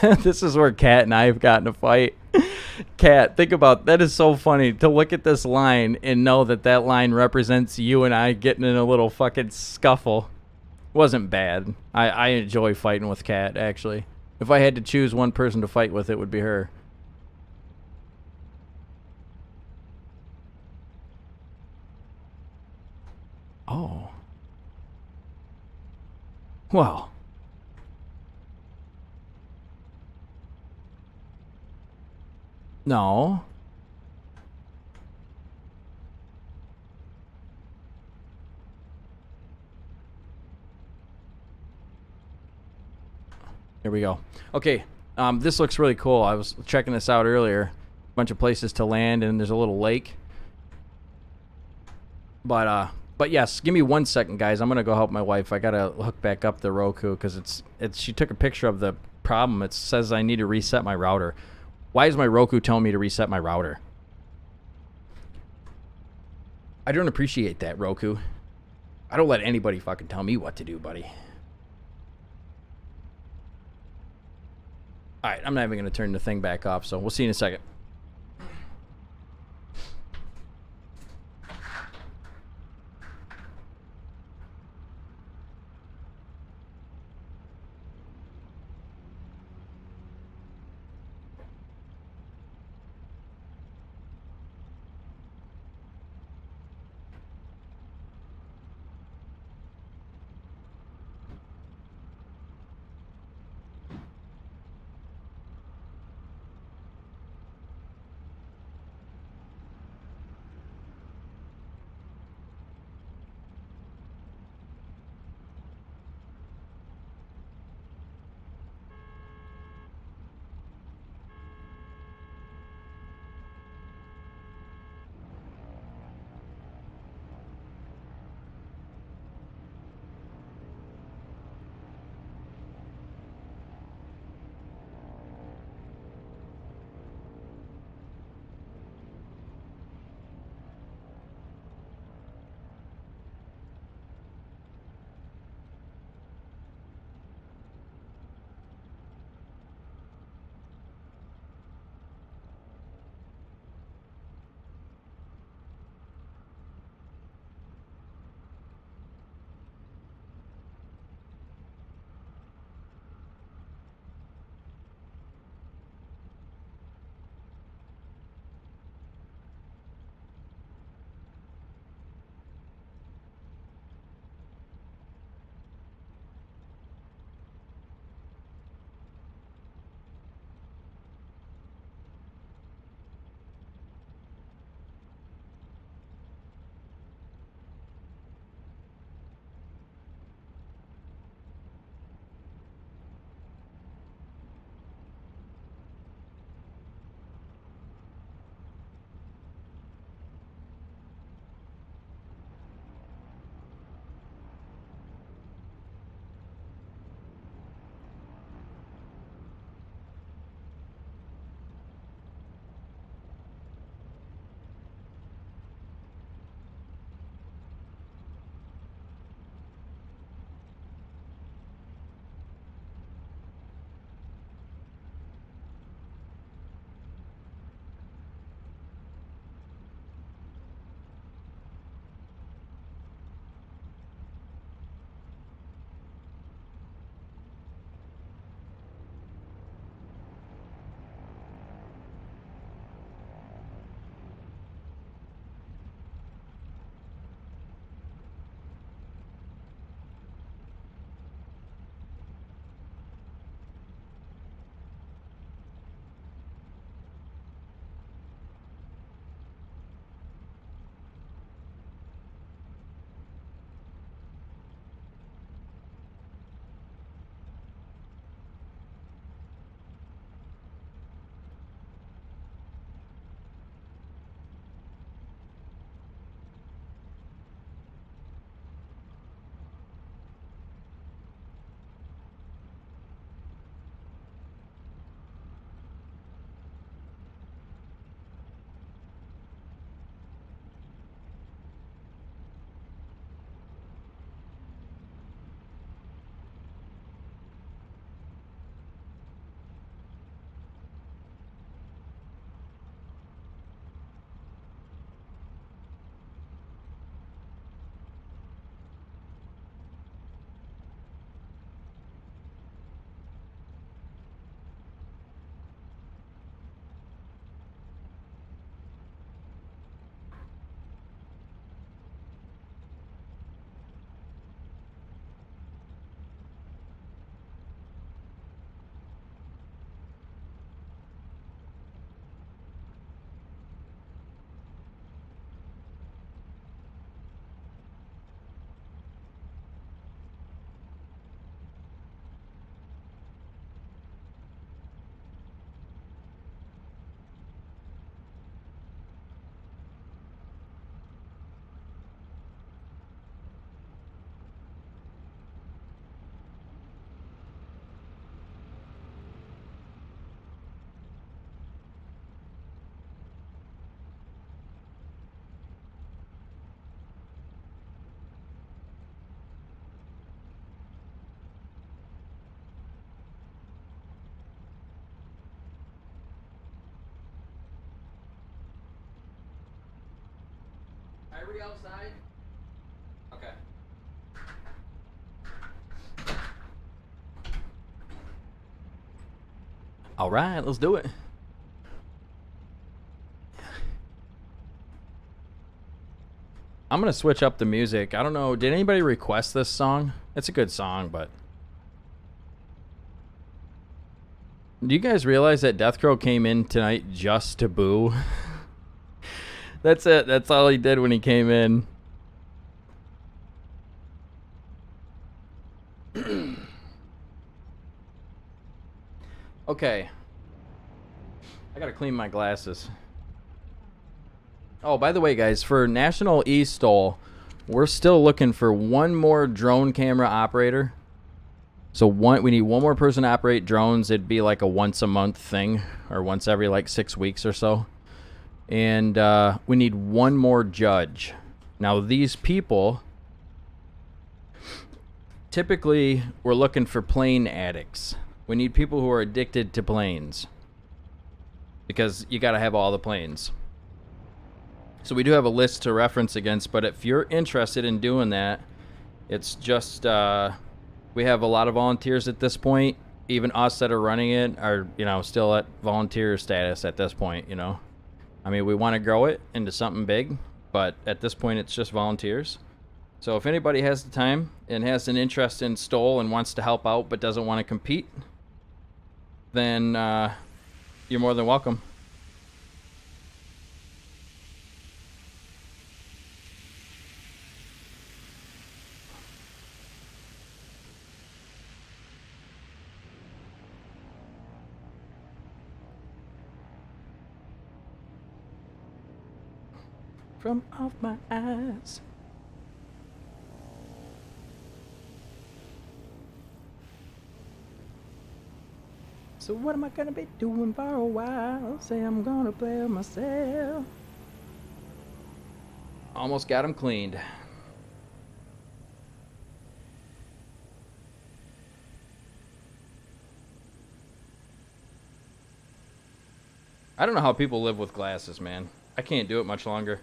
This is where Kat and I have gotten a fight. Kat, think about that. Is so funny to look at this line and know that that line represents you and I getting in a little fucking scuffle. Wasn't bad. I enjoy fighting with Kat, actually. If I had to choose one person to fight with, it would be her. Oh. Well. No. Here we go. Okay, this looks really cool. I was checking this out earlier. A bunch of places to land, and there's a little lake. But yes, give me 1 second, guys. I'm gonna go help my wife. I gotta hook back up the Roku because it's she took a picture of the problem. It says I need to reset my router. Why is my Roku telling me to reset my router? I don't appreciate that, Roku. I don't let anybody fucking tell me what to do, buddy. Alright, I'm not even going to turn the thing back off, so we'll see you in a second. Kyrie outside? Okay. All right, let's do it. I'm going to switch up the music. I don't know. Did anybody request this song? It's a good song, but... Do you guys realize that Death Crow came in tonight just to boo? That's it. That's all he did when he came in. Okay. I gotta clean my glasses. Oh, by the way, guys, for National E-Stole, we're still looking for one more drone camera operator. So we need one more person to operate drones. It'd be like a once a month thing, or once every like 6 weeks or so. And we need one more judge. Now, these people, typically, we're looking for plane addicts. We need people who are addicted to planes, because you got to have all the planes. So we do have a list to reference against, but if you're interested in doing that, it's just we have a lot of volunteers at this point. Even us that are running it are, you know, still at volunteer status at this point, you know. I mean, we want to grow it into something big, but at this point it's just volunteers. So if anybody has the time and has an interest in STOL and wants to help out but doesn't want to compete, then you're more than welcome. From off my eyes. So what am I gonna be doing for a while? Say I'm gonna play with myself. Almost got him cleaned. I don't know how people live with glasses, man. I can't do it much longer.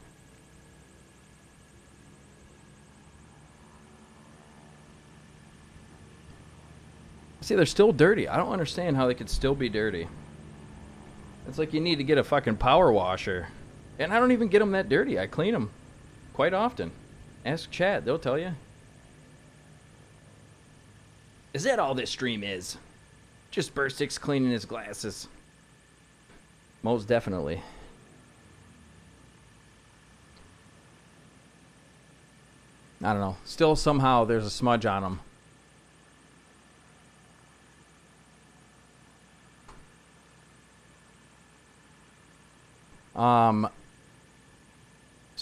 See, they're still dirty. I don't understand how they could still be dirty. It's like you need to get a fucking power washer. And I don't even get them that dirty. I clean them quite often. Ask Chad. They'll tell you. Is that all this stream is? Just Burstick's cleaning his glasses. Most definitely. I don't know. Still somehow there's a smudge on them.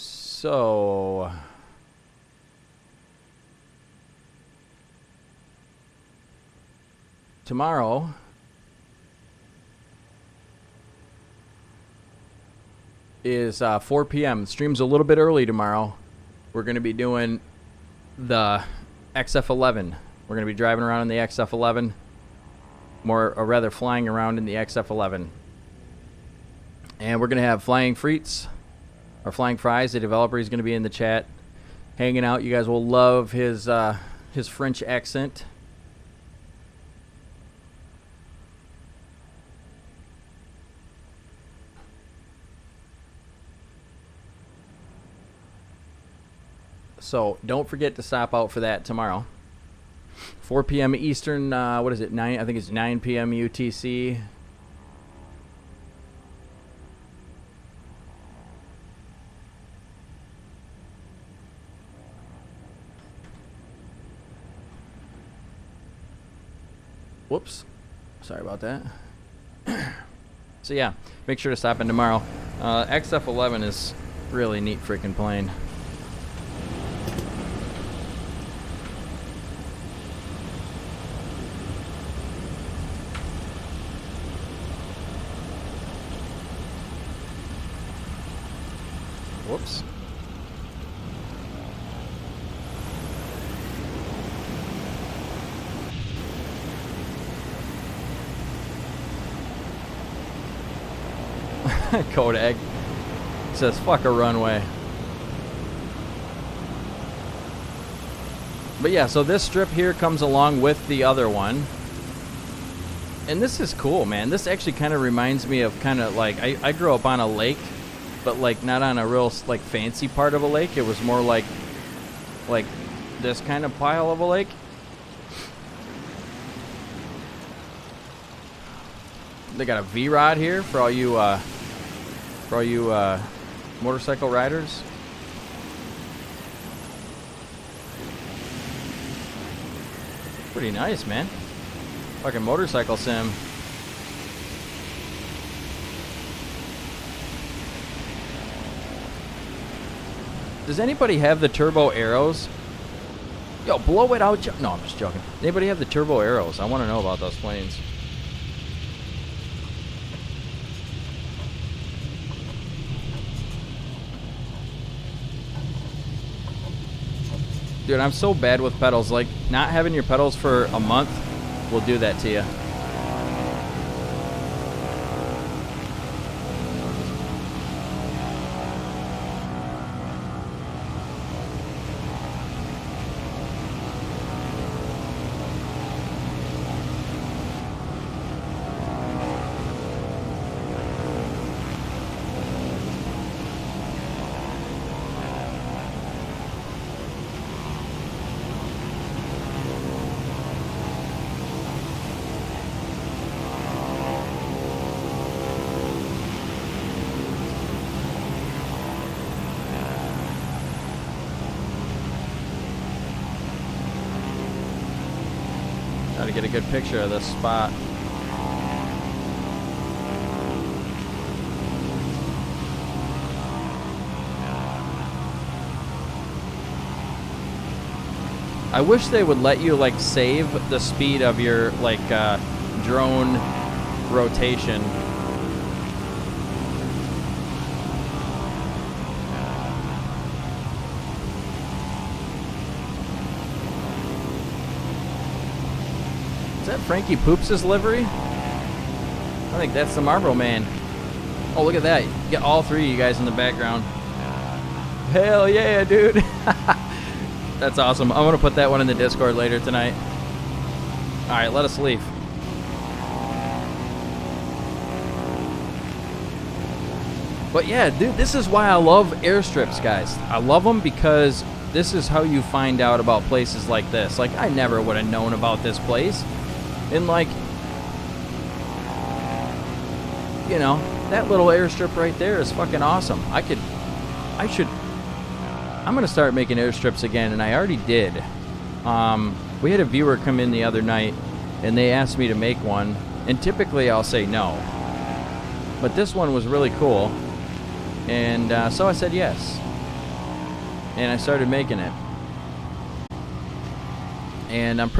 So tomorrow is 4 p.m. Stream's a little bit early tomorrow. We're going to be doing the XF11. We're going to be driving around in the XF11, or rather flying around in the XF11. And we're going to have Flying Freets, or Flying Fries. The developer is going to be in the chat, hanging out. You guys will love his French accent. So don't forget to stop out for that tomorrow. 4 p.m. Eastern, what is it, 9? I think it's 9 p.m. UTC. Whoops. Sorry about that. So yeah, make sure to stop in tomorrow. XF11 is really neat freaking plane. Whoops. Kodak says fuck a runway. But yeah, so this strip here comes along with the other one. And this is cool, man. This actually kind of reminds me of kind of like, I grew up on a lake, but like not on a real like fancy part of a lake. It was more like this kind of pile of a lake. They got a V-Rod here for all you motorcycle riders. Pretty nice, man. Fucking motorcycle sim. Does anybody have the turbo arrows? Yo, blow it out. No, I'm just joking. Anybody have the turbo arrows? I want to know about those planes. Dude, I'm so bad with pedals. Like, not having your pedals for a month will do that to you. Try to get a good picture of this spot. I wish they would let you like save the speed of your like drone rotation. Is that Frankie Poops' livery? I think that's the Marlboro Man. Oh, look at that. You got all three of you guys in the background. Hell yeah, dude. That's awesome. I'm going to put that one in the Discord later tonight. All right, let us leave. But yeah, dude, this is why I love airstrips, guys. I love them because this is how you find out about places like this. Like, I never would have known about this place. And like, you know, that little airstrip right there is fucking awesome. I'm gonna start making airstrips again, and I already did. We had a viewer come in the other night, and they asked me to make one, and typically I'll say no. But this one was really cool, and so I said yes. And I started making it. And I'm pretty